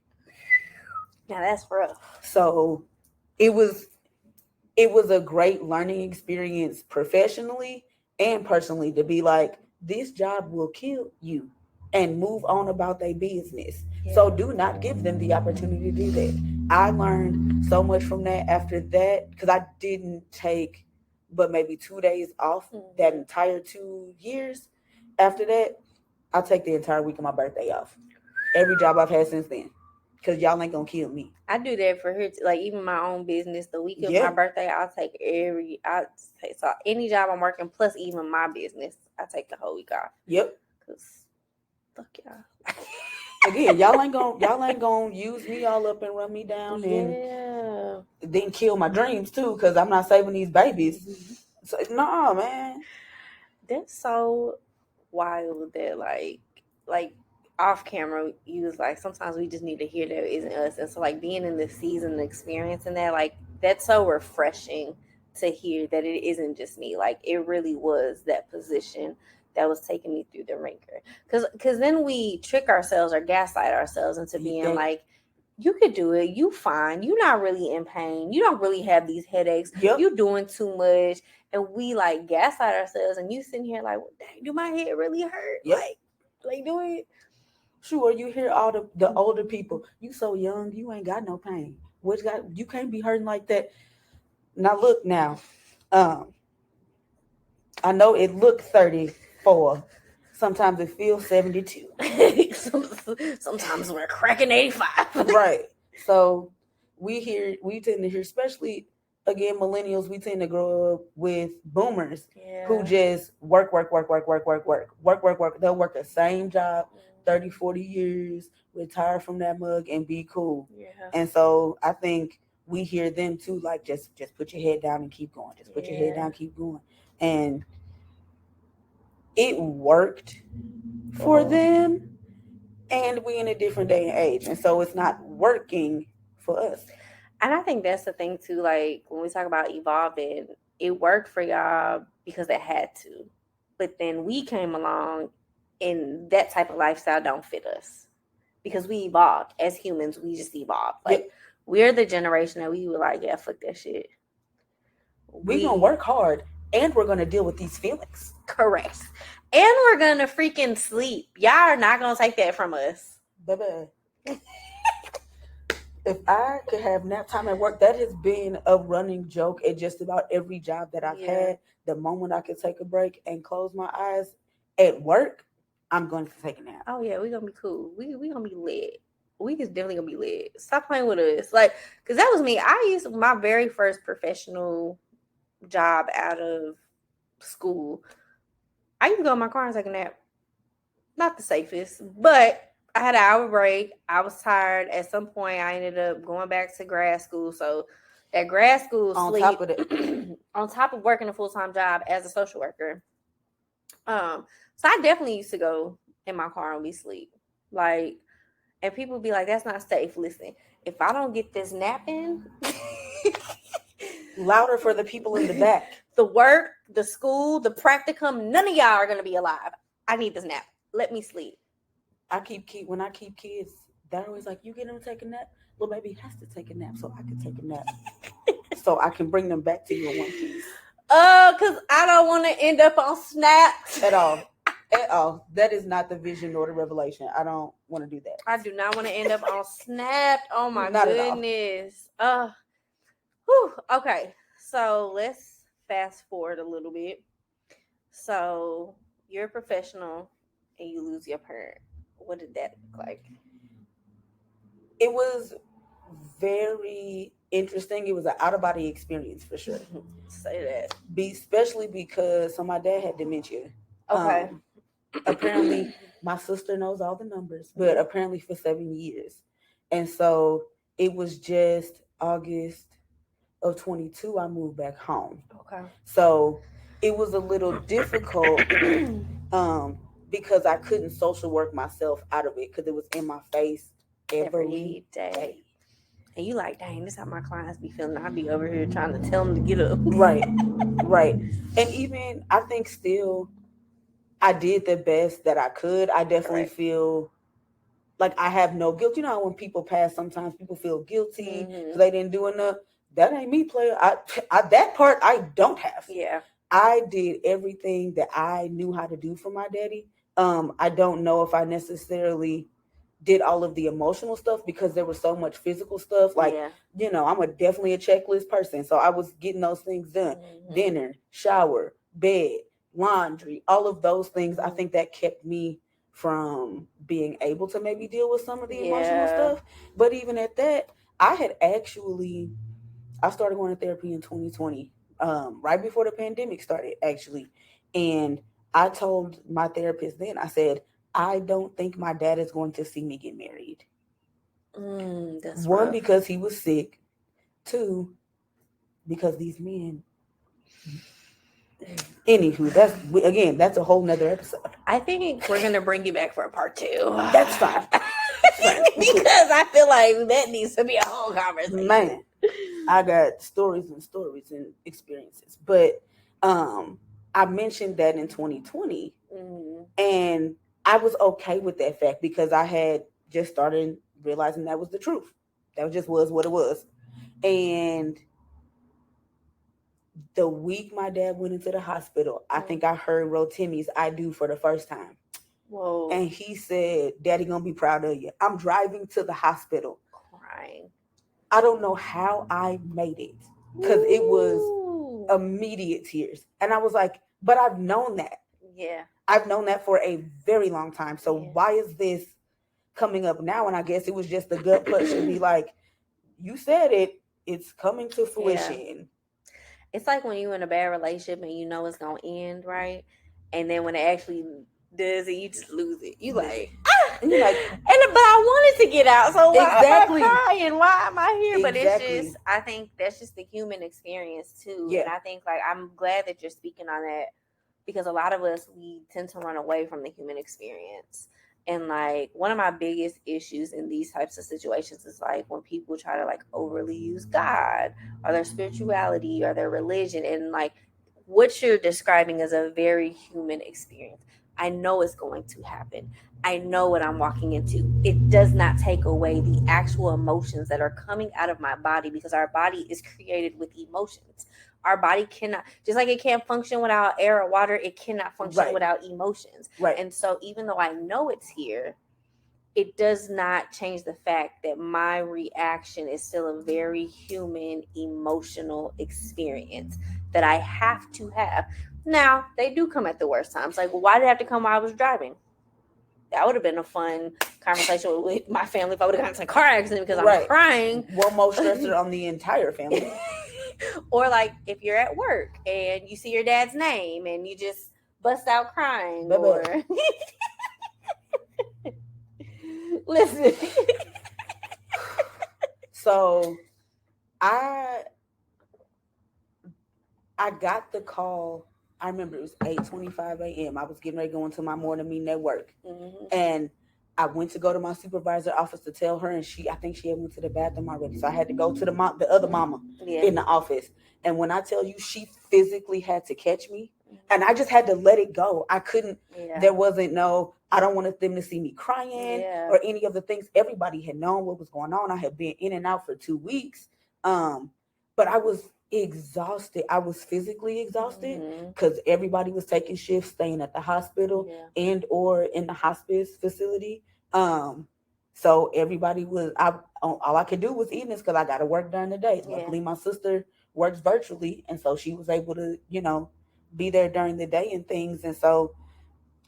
Speaker 1: Now that's rough.
Speaker 2: So it was a great learning experience professionally and personally to be like, this job will kill you, and move on about their business. Yeah. So do not give them the opportunity to do that. I learned so much from that after that, because I didn't take but maybe 2 days off that entire 2 years. After that, I'll take the entire week of my birthday off. Every job I've had since then. Because y'all ain't gonna kill me.
Speaker 1: I do that for her, like even my own business. The week of my birthday, I'll take so any job I'm working, plus even my business, I take the whole week off.
Speaker 2: Yep.
Speaker 1: Cause fuck y'all.
Speaker 2: Again, y'all ain't gonna use me all up and run me down and then kill my dreams too, because I'm not saving these babies. So nah, man.
Speaker 1: That's so wild that like off camera you was like, sometimes we just need to hear that it isn't us. And so like being in this season and experiencing that, like that's so refreshing to hear that it isn't just me. Like it really was that position that was taking me through the ringer. Because then we trick ourselves or gaslight ourselves into being like, you could do it, you fine, you're not really in pain, you don't really have these headaches, you doing too much. And we like gaslight ourselves, and you sitting here like, well, dang, do my head really hurt? Like do it.
Speaker 2: Sure, you hear all the older people, you so young, you ain't got no pain. You can't be hurting like that. Now look now. I know it looks 34. Sometimes it feels 72.
Speaker 1: Sometimes we're cracking 85.
Speaker 2: Right. So we tend to hear, especially again, millennials, we tend to grow up with boomers who just work. They'll work the same job 30, 40 years, retire from that mug and be cool. Yeah. And so I think we hear them too, like just put your head down and keep going. Just put your head down, keep going. And it worked for them, and we in a different day and age, and so it's not working for us.
Speaker 1: And I think that's the thing too, like when we talk about evolving, it worked for y'all because it had to, but then we came along and that type of lifestyle don't fit us because we evolved as humans. We just evolved. Like we're the generation that we were like, yeah, fuck that shit,
Speaker 2: we gonna work hard and we're gonna deal with these feelings.
Speaker 1: Correct. And we're gonna freaking sleep. Y'all are not gonna take that from us.
Speaker 2: Baby. If I could have nap time at work, that has been a running joke at just about every job that I've had. The moment I could take a break and close my eyes at work, I'm going to take a nap.
Speaker 1: Oh yeah, we're gonna be cool. We gonna be lit. We is definitely gonna be lit. Stop playing with us. Like, cause that was me. I used my very first professional job out of school. I used to go in my car and take a nap. Not the safest, but I had an hour break. I was tired. At some point, I ended up going back to grad school. So that grad school
Speaker 2: on
Speaker 1: sleep,
Speaker 2: top of it,
Speaker 1: on top of working a full-time job as a social worker. So I definitely used to go in my car and be asleep. Like, and people be like, that's not safe. Listen, if I don't get this nap in,
Speaker 2: louder for the people in the back.
Speaker 1: The work, the school, the practicum, none of y'all are gonna be alive. I need this nap. let me sleep.
Speaker 2: When I keep kids, they're always like, "You get them to take a nap." Little baby has to take a nap, so I can take a nap, so I can bring them back to you in one piece.
Speaker 1: Because I don't want to end up on snaps
Speaker 2: at all. At all. That is not the vision nor the revelation. I don't want to do that.
Speaker 1: I do not want to end up on snapped. Oh my
Speaker 2: Not
Speaker 1: goodness. Okay. So let's fast forward a little bit. So you're a professional and you lose your parent. What did that look like?
Speaker 2: It was very interesting. It was an out of body experience for sure.
Speaker 1: Say that.
Speaker 2: Especially because my dad had dementia.
Speaker 1: Okay.
Speaker 2: Apparently, my sister knows all the numbers, but apparently for 7 years. And so it was just August of 22, I moved back home.
Speaker 1: Okay.
Speaker 2: So it was a little difficult because I couldn't social work myself out of it because it was in my face every day.
Speaker 1: And you like, dang, this is how my clients be feeling. I be over here trying to tell them to get up.
Speaker 2: Right. And even, I think still, I did the best that I could. I definitely feel like I have no guilt. You know how when people pass, sometimes people feel guilty because they didn't do enough. That ain't me, player. I that part I don't have.
Speaker 1: Yeah.
Speaker 2: I did everything that I knew how to do for my daddy. I don't know if I necessarily did all of the emotional stuff because there was so much physical stuff. Like, you know, I'm definitely a checklist person. So I was getting those things done. Dinner, shower, bed, laundry, all of those things. I think that kept me from being able to maybe deal with some of the emotional stuff. But even at that, I started going to therapy in 2020, right before the pandemic started, actually. And I told my therapist then, I said, I don't think my dad is going to see me get married.
Speaker 1: That's
Speaker 2: One,
Speaker 1: rough.
Speaker 2: because he was sick. Two, because these men. Anywho, that's a whole nother episode.
Speaker 1: I think we're gonna bring you back for a part 2.
Speaker 2: That's fine.
Speaker 1: Because I feel like that needs to be a whole conversation.
Speaker 2: Man, I got stories and experiences. But I mentioned that in 2020, and I was okay with that fact because I had just started realizing that was the truth. That just was what it was. And the week my dad went into the hospital, I think I heard Rotimi's "I Do" for the first time.
Speaker 1: Whoa.
Speaker 2: And he said, "Daddy gonna be proud of you." I'm driving to the hospital.
Speaker 1: Crying.
Speaker 2: I don't know how I made it because it was immediate tears. And I was like, but I've known that.
Speaker 1: Yeah.
Speaker 2: I've known that for a very long time. So why is this coming up now? And I guess it was just the gut punch to be like, you said it, it's coming to fruition.
Speaker 1: Yeah. It's like when you're in a bad relationship and you know it's going to end, right? And then when it actually does it, you just lose it. You like,
Speaker 2: and you're like,
Speaker 1: but I wanted to get out. So why am I crying? Why am I here? But it's just, I think that's just the human experience too. Yeah. And I think like, I'm glad that you're speaking on that because a lot of us, we tend to run away from the human experience. And like one of my biggest issues in these types of situations is like when people try to like overly use God or their spirituality or their religion, and like what you're describing is a very human experience. I know it's going to happen. I know what I'm walking into. It does not take away the actual emotions that are coming out of my body because our body is created with emotions. Our body cannot, just like it can't function without air or water, it cannot function without emotions.
Speaker 2: Right.
Speaker 1: And so even though I know it's here, it does not change the fact that my reaction is still a very human, emotional experience that I have to have. Now, they do come at the worst times. Like, well, why did it have to come while I was driving? That would have been a fun conversation with my family if I would have gotten into a car accident because I'm crying.
Speaker 2: One more stressor on the entire family.
Speaker 1: Or like if you're at work and you see your dad's name and you just bust out crying. Baby. Or listen.
Speaker 2: So I got the call. I remember it was 8:25 a.m. I was getting ready to go into my morning meeting at work. And I went to go to my supervisor's office to tell her, and I think she had went to the bathroom already. So I had to go to the other mama in the office. And when I tell you she physically had to catch me, And I just had to let it go. I couldn't, there wasn't no, I don't want them to see me crying or any of the things. Everybody had known what was going on. I had been in and out for 2 weeks. But I was exhausted. I was physically exhausted because everybody was taking shifts, staying at the hospital and or in the hospice facility. So everybody was, all I could do was evenings because I got to work during the day. Luckily, my sister works virtually, and so she was able to, be there during the day and things. And so,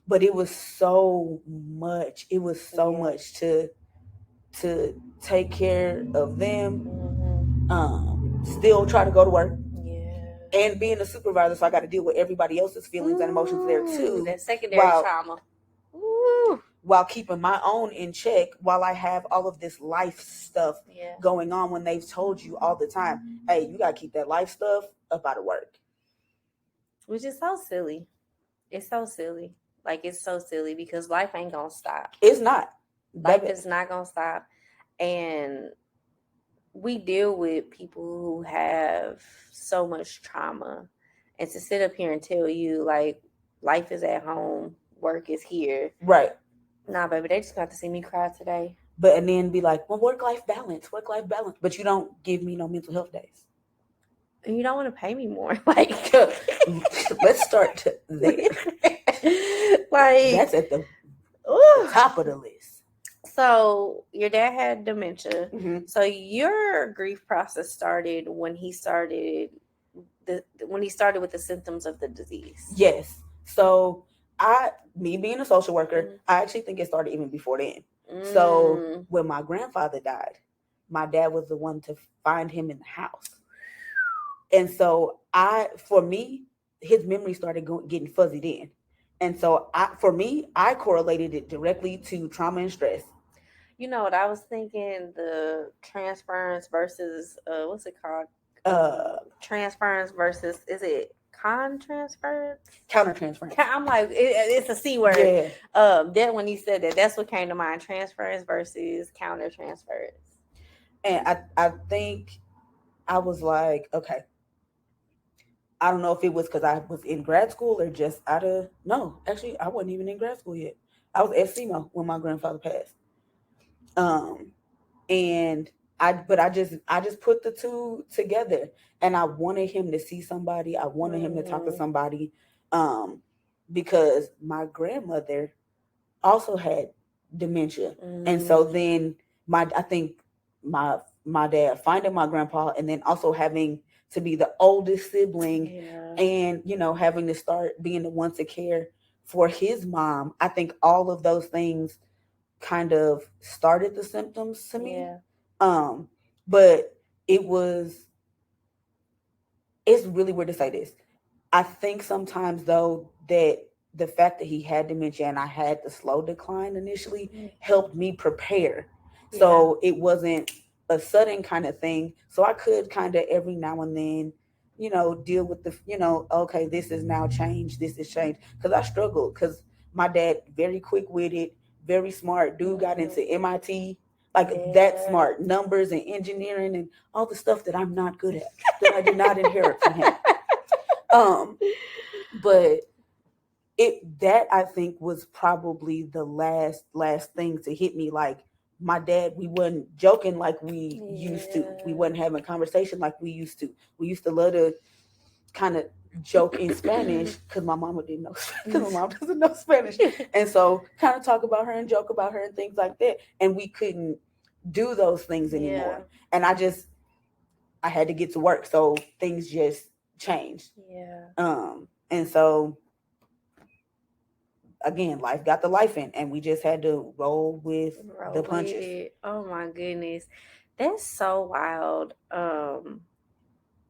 Speaker 2: but it was so much. It was so much to take care of them. Still try to go to work. And being a supervisor, so I got to deal with everybody else's feelings and emotions there too.
Speaker 1: That secondary trauma.
Speaker 2: While keeping my own in check, while I have all of this life stuff going on, when they've told you all the time, hey, you got to keep that life stuff up out of work.
Speaker 1: Which is so silly. It's so silly. Like, it's so silly because life ain't going to stop.
Speaker 2: It's not.
Speaker 1: Life is not going to stop. And we deal with people who have so much trauma. And to sit up here and tell you, like, life is at home, work is here.
Speaker 2: Right.
Speaker 1: Nah, baby, they just got to see me cry today.
Speaker 2: But, and then be like, well, work-life balance. But you don't give me no mental health days.
Speaker 1: And you don't want to pay me more. Like,
Speaker 2: let's start there.
Speaker 1: Like,
Speaker 2: that's at the top of the list.
Speaker 1: So your dad had dementia. So your grief process started when he started with the symptoms of the disease.
Speaker 2: Yes. So me being a social worker, I actually think it started even before then. So when my grandfather died, my dad was the one to find him in the house. And so for me, his memory started getting fuzzy then. And so I correlated it directly to trauma and stress.
Speaker 1: You know what I was thinking? The transference versus what's it called? Transference versus, is it transference?
Speaker 2: Countertransference.
Speaker 1: I'm like, it's a C word.
Speaker 2: Yeah.
Speaker 1: That when he said that, that's what came to mind. Transference versus countertransference.
Speaker 2: And I think I was like, okay. I don't know if it was because I was in grad school or just no, actually I wasn't even in grad school yet. I was at SEMO when my grandfather passed. And I just put the two together, and I wanted him to see somebody. I wanted him to talk to somebody, because my grandmother also had dementia. And so then I think my dad finding my grandpa, and then also having to be the oldest sibling, and having to start being the one to care for his mom. I think all of those things kind of started the symptoms to me. But it's really weird to say this. I think sometimes though that the fact that he had dementia and I had the slow decline initially helped me prepare. So it wasn't a sudden kind of thing. So I could kind of every now and then, deal with the, okay, this is now changed. This is changed. Because I struggled because my dad, very quick-witted, very smart dude, got into MIT, like that smart, numbers and engineering and all the stuff that I'm not good at, that I did not inherit from him. But that I think was probably the last thing to hit me. Like my dad, we wasn't joking like we used to. We wasn't having conversation like we used to. We used to love to kind of joke in Spanish because my mama didn't know, because my mom doesn't know Spanish, and so kind of talk about her and joke about her and things like that. And we couldn't do those things anymore. And I had to get to work, so things just changed. And so again, life got the life in, and we just had to roll with the punches.
Speaker 1: Oh my goodness, that's so wild.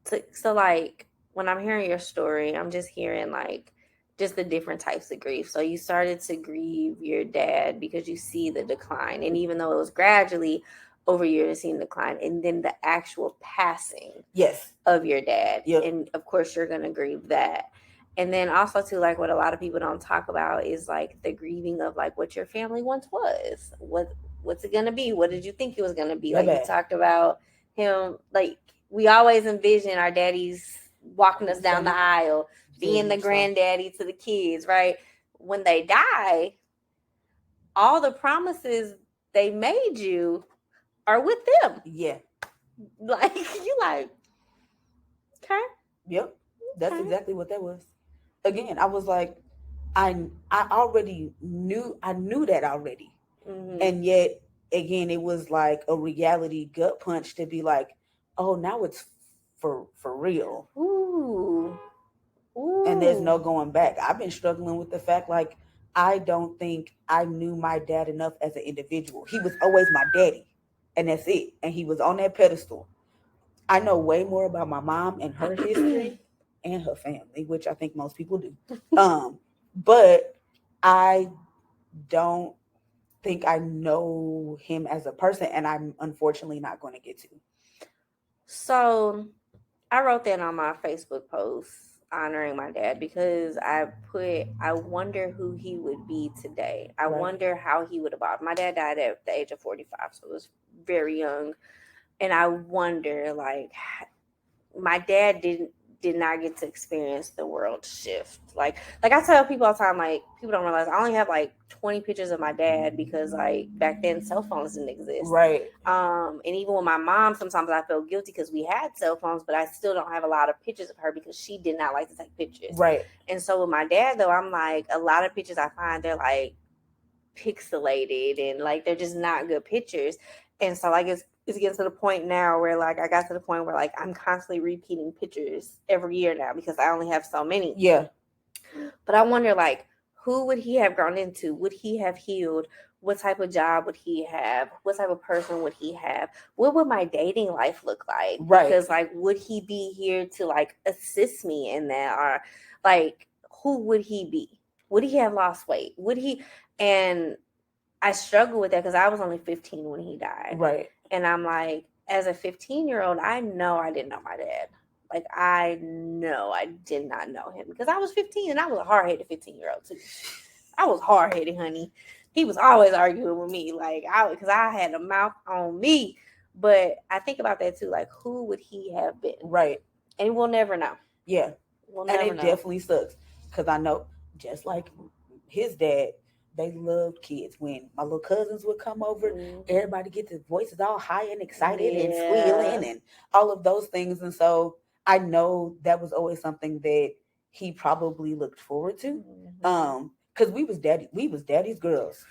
Speaker 1: So like when I'm hearing your story, I'm just hearing like just the different types of grief. So you started to grieve your dad because you see the decline, and even though it was gradually over years seeing decline, and then the actual passing of your dad, and of course you're gonna grieve that. And then also too, like what a lot of people don't talk about is like the grieving of like what your family once was. What's it gonna be? What did you think it was gonna be? Like you talked about him, like we always envision our daddies walking us down the aisle, being the granddaddy to the kids, right? When they die, all the promises they made you are with them.
Speaker 2: Yeah.
Speaker 1: Like, you like, okay.
Speaker 2: Yep. That's exactly what that was. Again, I was like, I already knew that already. Mm-hmm. And yet again, it was like a reality gut punch to be like, oh, now it's for real.
Speaker 1: Ooh. Ooh.
Speaker 2: And there's no going back. I've been struggling with the fact, like, I don't think I knew my dad enough as an individual. He was always my daddy, and that's it. And he was on that pedestal. I know way more about my mom and her history and her family, which I think most people do. But I don't think I know him as a person, and I'm unfortunately not going to get to.
Speaker 1: So I wrote that on my Facebook post honoring my dad because I wonder who he would be today. I wonder how he would evolve. My dad died at the age of 45, so it was very young. And I wonder, like, my dad did not get to experience the world shift. Like I tell people all the time, like, people don't realize I only have like 20 pictures of my dad because, like, back then cell phones didn't exist.
Speaker 2: Right.
Speaker 1: And even with my mom, sometimes I feel guilty because we had cell phones, but I still don't have a lot of pictures of her because she did not like to take pictures.
Speaker 2: Right.
Speaker 1: And so with my dad, though, I'm like, a lot of pictures I find, they're like pixelated and like they're just not good pictures. And so like it's getting to the point now where, like, I got to the point where, like, I'm constantly repeating pictures every year now because I only have so many.
Speaker 2: Yeah.
Speaker 1: But I wonder, like, who would he have grown into? Would he have healed? What type of job would he have? What type of person would he have? What would my dating life look like?
Speaker 2: Right.
Speaker 1: Because, like, would he be here to, like, assist me in that? Or, like, who would he be? Would he have lost weight? Would he? And I struggle with that because I was only 15 when he died.
Speaker 2: Right.
Speaker 1: And I'm like, as a 15-year-old, I know I didn't know my dad. Like, I know I did not know him because I was 15 and I was a hard-headed 15-year-old too. I was hard-headed, honey. He was always arguing with me, like, because I had a mouth on me. But I think about that too, like, who would he have been?
Speaker 2: Right.
Speaker 1: And we'll never know.
Speaker 2: Yeah.
Speaker 1: We'll never know.
Speaker 2: And it definitely sucks because I know, just like his dad, they loved kids. When my little cousins would come over, everybody get their voices all high and excited and squealing and all of those things. And so I know that was always something that he probably looked forward to. Because we was daddy's girls.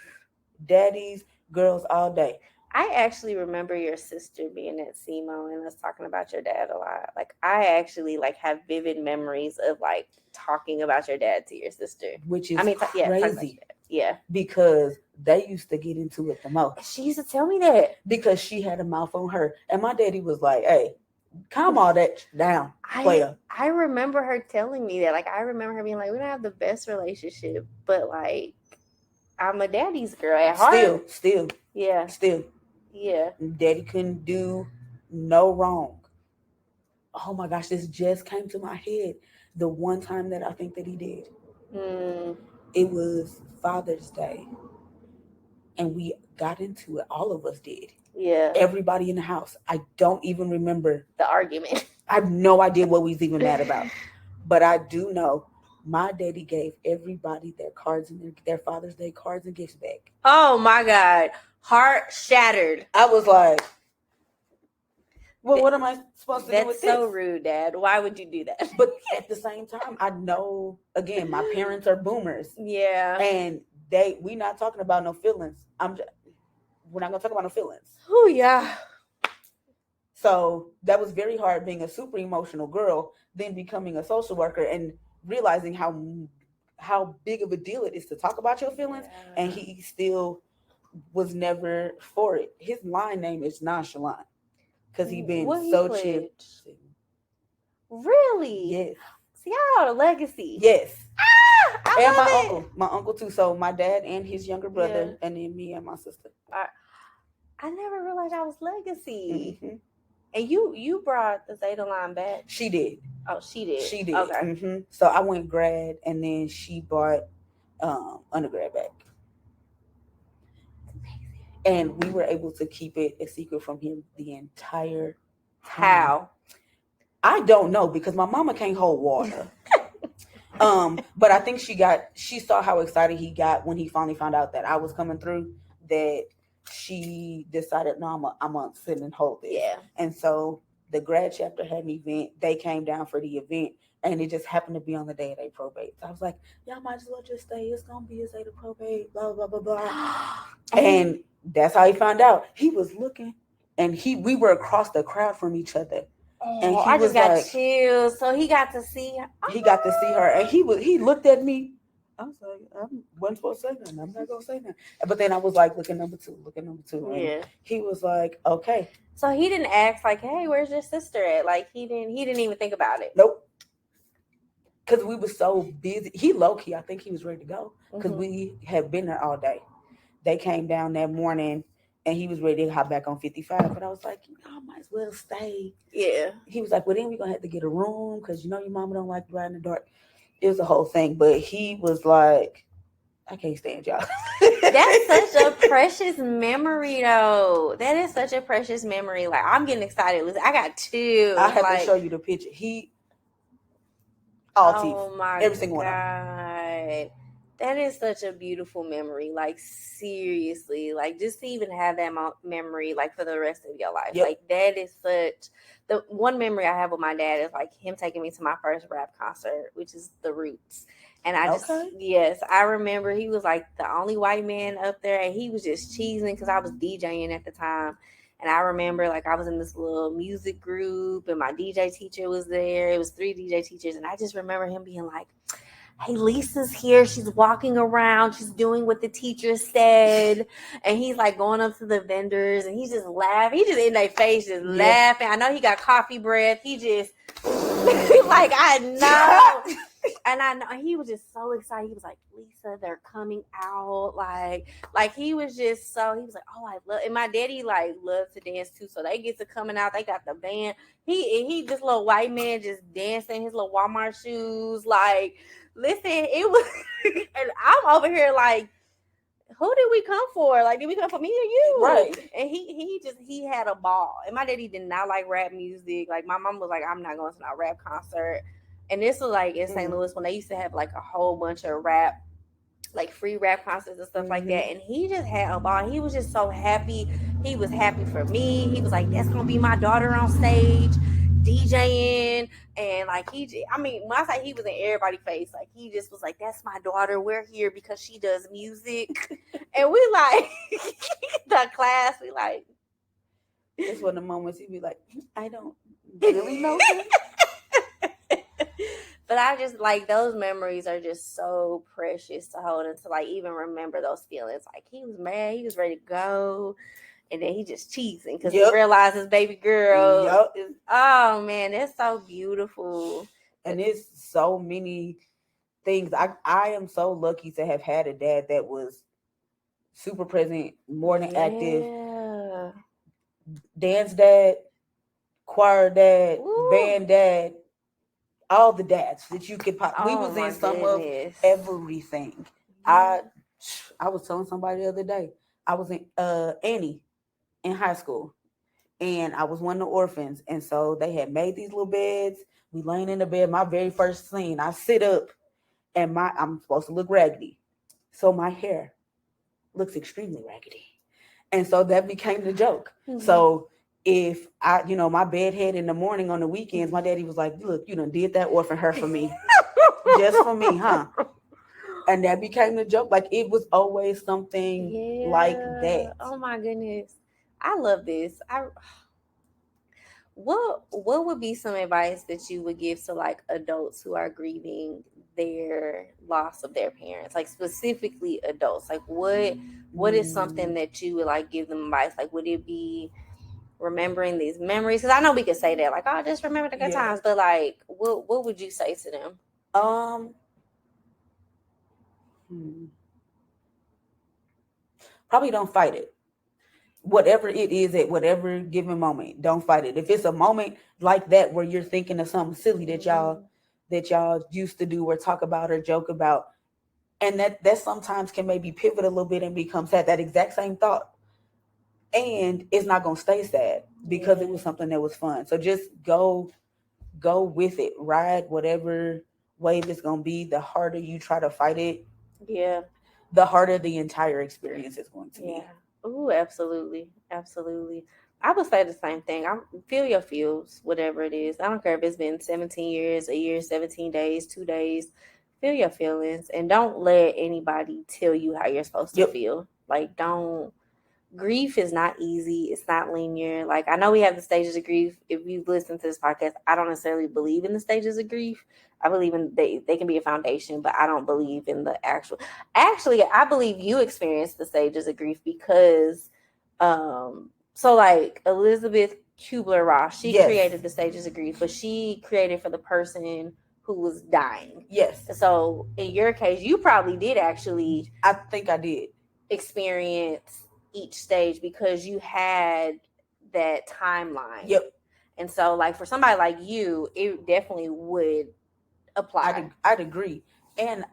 Speaker 2: Daddy's girls all day.
Speaker 1: I actually remember your sister being at SEMO and us talking about your dad a lot. Like, I actually, like, have vivid memories of, like, talking about your dad to your sister.
Speaker 2: Which is crazy.
Speaker 1: Yeah.
Speaker 2: Because they used to get into it the most.
Speaker 1: She used to tell me that.
Speaker 2: Because she had a mouth on her. And my daddy was like, hey, calm all that down, player.
Speaker 1: I remember her telling me that. Like, I remember her being like, we don't have the best relationship, but, like, I'm a daddy's girl at heart.
Speaker 2: Still.
Speaker 1: Yeah.
Speaker 2: Still.
Speaker 1: Yeah.
Speaker 2: Daddy couldn't do no wrong. Oh my gosh, this just came to my head. The one time that I think that he did. It was Father's Day. And we got into it. All of us did.
Speaker 1: Yeah.
Speaker 2: Everybody in the house. I don't even remember
Speaker 1: the argument.
Speaker 2: I have no idea what we was even mad about. But I do know my daddy gave everybody their cards and their Father's Day cards and gifts back.
Speaker 1: Oh my God. Heart shattered.
Speaker 2: I was like, well, what am I supposed to do with this?
Speaker 1: That's so rude, Dad. Why would you do that?
Speaker 2: But at the same time, I know, again, my parents are boomers.
Speaker 1: Yeah.
Speaker 2: And we not talking about no feelings. We're not going to talk about no feelings.
Speaker 1: Oh, yeah.
Speaker 2: So that was very hard being a super emotional girl, then becoming a social worker and realizing how big of a deal it is to talk about your feelings. Yeah. And he still was never for it. His line name is Nonchalant because he been so chill.
Speaker 1: Really?
Speaker 2: Yes.
Speaker 1: See, I got a legacy.
Speaker 2: Yes.
Speaker 1: I
Speaker 2: and
Speaker 1: love
Speaker 2: my uncle too. So my dad and his younger brother, and then me and my sister.
Speaker 1: I never realized I was legacy. Mm-hmm. And you brought the Zeta line back.
Speaker 2: She did.
Speaker 1: Oh, she did.
Speaker 2: She did.
Speaker 1: Okay.
Speaker 2: Mm-hmm. So I went grad, and then she brought undergrad back. And we were able to keep it a secret from him the entire time.
Speaker 1: How?
Speaker 2: I don't know, because my mama can't hold water. But I think she saw how excited he got when he finally found out that I was coming through, that she decided, no, I'm gonna sit and hold this.
Speaker 1: Yeah.
Speaker 2: And so the grad chapter had an event. They came down for the event, and it just happened to be on the day of their probate. So I was like, y'all might as well just stay. It's gonna be his day of probate. Blah blah blah blah. And that's how he found out. He was looking, and we were across the crowd from each other. And he
Speaker 1: I
Speaker 2: was
Speaker 1: just got
Speaker 2: like,
Speaker 1: chills. So he got to see her.
Speaker 2: he got to see her, and he looked at me. I was like, I wasn't supposed to say nothing. I'm not gonna say nothing. But then I was like, look at number two. And
Speaker 1: Yeah.
Speaker 2: he was like, okay.
Speaker 1: So he didn't ask like, hey, where's your sister at? Like he didn't even think about it.
Speaker 2: Nope. Because we were so busy. He low key, I think he was ready to go because we had been there all day. They came down that morning, and he was ready to hop back on 55. But I was like, I might as well stay.
Speaker 1: Yeah.
Speaker 2: He was like, well, then we're gonna have to get a room because your mama don't like to ride in the dark. It was a whole thing. But he was like, I can't stand y'all.
Speaker 1: That's such a precious memory, though. That is such a precious memory. Like, I'm getting excited. Listen, I got two.
Speaker 2: I have to show you the picture. All teeth.
Speaker 1: Oh my
Speaker 2: every single
Speaker 1: God.
Speaker 2: one.
Speaker 1: That is such a beautiful memory. Like, seriously. Like, just to even have that memory, like, for the rest of your life.
Speaker 2: Yep.
Speaker 1: Like, that is such... The one memory I have with my dad is, like, him taking me to my first rap concert, which is The Roots. And I just...
Speaker 2: Okay.
Speaker 1: Yes, I remember he was, like, the only white man up there, and he was just cheesing because I was DJing at the time. And I remember, like, I was in this little music group, and my DJ teacher was there. It was 3 DJ teachers, and I just remember him being like, hey, Lisa's here. She's walking around. She's doing what the teacher said. And he's, like, going up to the vendors, and he's just laughing. He's just in their face just laughing. I know he got coffee breath. He just, like, I know. And I know he was just so excited. He was like, Lisa, they're coming out. Like he was just so, he was like, oh, I love, and my daddy like loves to dance too. So they get to coming out. They got the band. He this little white man just dancing his little Walmart shoes. Like, listen, it was, and I'm over here like, who did we come for? Like, did we come for me or you?
Speaker 2: Right.
Speaker 1: And he had a ball. And my daddy did not like rap music. Like, my mom was like, I'm not going to no rap concert. And this was like in St. Louis when they used to have like a whole bunch of rap, like free rap concerts and stuff like that. And he just had a ball. He was just so happy. He was happy for me. He was like, that's going to be my daughter on stage DJing. And like when I say he was in everybody's face, like he just was like, that's my daughter. We're here because she does music. And we like, the class, we like.
Speaker 2: It's one of the moments he'd be like, I don't really know him.
Speaker 1: But I just like those memories are just so precious to hold and to like even remember those feelings. Like he was mad, he was ready to go, and then he just cheating because he realized his baby girl. Oh man, that's so beautiful.
Speaker 2: And it's so many things. I am so lucky to have had a dad that was super present, more than active. Dance dad, choir dad, band dad. All the dads that you could pop. We was in some of everything. I was telling somebody the other day. I was in Annie in high school, and I was one of the orphans. And so they had made these little beds. We laying in the bed. My very first scene, I sit up, and I'm supposed to look raggedy, so my hair looks extremely raggedy, and so that became the joke. So if I, my bed head in the morning on the weekends, my daddy was like, look, you done did that orphan hair for me. Just for me, huh? And that became the joke. Like it was always something like that.
Speaker 1: Oh my goodness. I love this. What would be some advice that you would give to like adults who are grieving their loss of their parents? Like specifically adults. Like what is something that you would like give them advice? Like would it be remembering these memories? Because I know we could say that, like, oh, just remember the good times, but like, what would you say to them?
Speaker 2: Probably don't fight it. Whatever it is at whatever given moment, don't fight it. If it's a moment like that where you're thinking of something silly that y'all used to do or talk about or joke about, and that sometimes can maybe pivot a little bit and become sad, that exact same thought. And it's not going to stay sad because it was something that was fun. So just go with it. Ride whatever wave is going to be, the harder you try to fight it,
Speaker 1: Yeah.
Speaker 2: the harder the entire experience is going to be.
Speaker 1: Ooh, absolutely. Absolutely. I would say the same thing. I feel your feels, whatever it is. I don't care if it's been 17 years, a year, 17 days, 2 days. Feel your feelings and don't let anybody tell you how you're supposed to feel. Like, don't. Grief is not easy. It's not linear. Like, I know we have the stages of grief. If you listen to this podcast, I don't necessarily believe in the stages of grief. I believe in they can be a foundation, but I don't believe in the actual. Actually, I believe you experienced the stages of grief because, so like Elizabeth Kubler-Ross, she created the stages of grief, but she created for the person who was dying.
Speaker 2: Yes.
Speaker 1: So in your case, you probably did actually.
Speaker 2: I think I did
Speaker 1: experience each stage because you had that timeline.
Speaker 2: Yep.
Speaker 1: And so, like, for somebody like you, it definitely would apply.
Speaker 2: I'd agree. And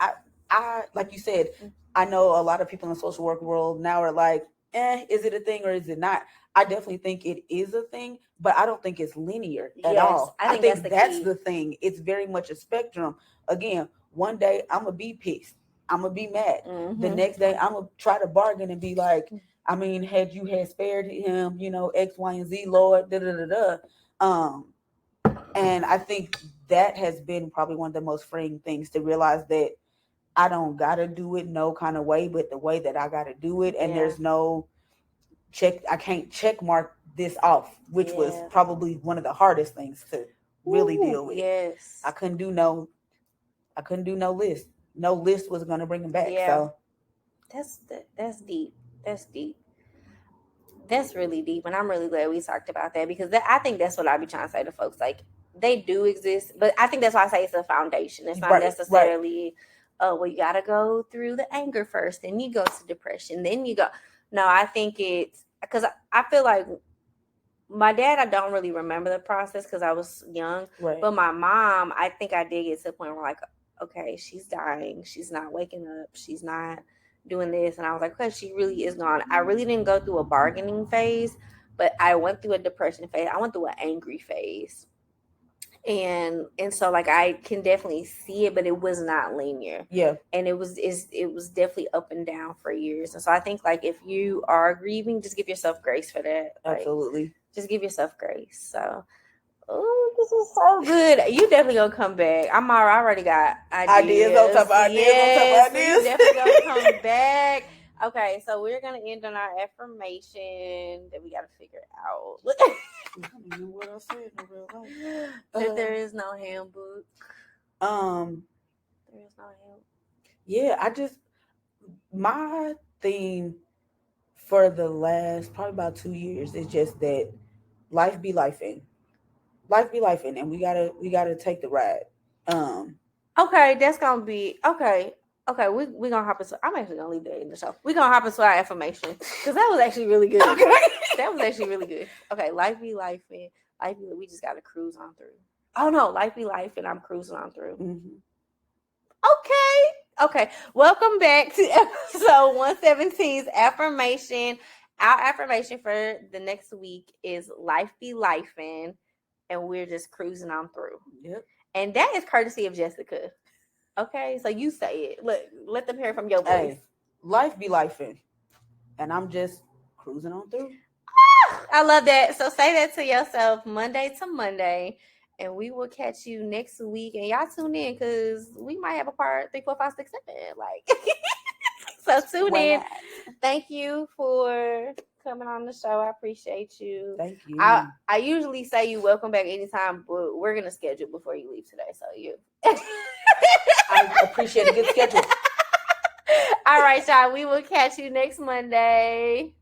Speaker 2: I like you said, I know a lot of people in the social work world now are like, is it a thing or is it not? I definitely think it is a thing, but I don't think it's linear at all. I think that's the thing. It's very much a spectrum. Again, one day I'm going to be pissed. I'm going to be mad. Mm-hmm. The next day I'm going to try to bargain and be like, I mean, had you had spared him, you know, X, Y, and Z, Lord, and I think that has been probably one of the most freeing things, to realize that I don't gotta do it no kind of way, but the way that I gotta do it, and there's no check. I can't check mark this off, which was probably one of the hardest things to really deal with. Yes, I couldn't do no list. No list was gonna bring him back. Yeah. So
Speaker 1: that's deep. That's deep. That's really deep, and I'm really glad we talked about that, because I think that's what I be trying to say to folks. Like, they do exist, but I think that's why I say it's a foundation. It's not necessarily, well, you got to go through the anger first, then you go to depression, then you go. No, I think it's because I feel like my dad, I don't really remember the process because I was young. Right. But my mom, I think I did get to the point where, like, okay, she's dying. She's not waking up. She's not doing this. And I was like, okay, she really is gone. I really didn't go through a bargaining phase, but I went through a depression phase. I went through an angry phase. And so, like, I can definitely see it, but it was not linear. Yeah. And it was definitely up and down for years. And so I think, like, if you are grieving, just give yourself grace for that.
Speaker 2: Absolutely.
Speaker 1: Like, just give yourself grace. So, oh, this is so good. You definitely gonna come back. I already got ideas on top of ideas. Yes, on top of ideas. You definitely gonna come back. Okay, so we're gonna end on our affirmation that we gotta figure out.
Speaker 2: I don't know what I said in real life.
Speaker 1: That there is no handbook. There is no handbook.
Speaker 2: Yeah, my theme for the last probably about 2 years is just that life be lifing. Life be lifing, and we gotta take the ride.
Speaker 1: Okay, that's gonna be okay. Okay, we're gonna hop into. I'm actually gonna leave that in the show. We're gonna hop into our affirmation because that was actually really good. Okay. That was actually really good. Okay, life be life, and we just gotta cruise on through. Oh no, life be life, and I'm cruising on through. Mm-hmm. Okay. Welcome back to episode 117's affirmation. Our affirmation for the next week is life be lifing, and we're just cruising on through. Yep. And that is courtesy of Jessica. Okay, so you say it. Let them hear it from your voice. Hey,
Speaker 2: life be lifing, and I'm just cruising on through.
Speaker 1: I love that. So say that to yourself Monday to Monday, and we will catch you next week. And y'all tune in because we might have a part 3, 4, 5, 6, 7. Like, so tune in. Thank you for coming on the show. I appreciate you.
Speaker 2: Thank you.
Speaker 1: I usually say you welcome back anytime, but we're gonna schedule before you leave today. So you.
Speaker 2: I appreciate a good schedule.
Speaker 1: All right, y'all. We will catch you next Monday.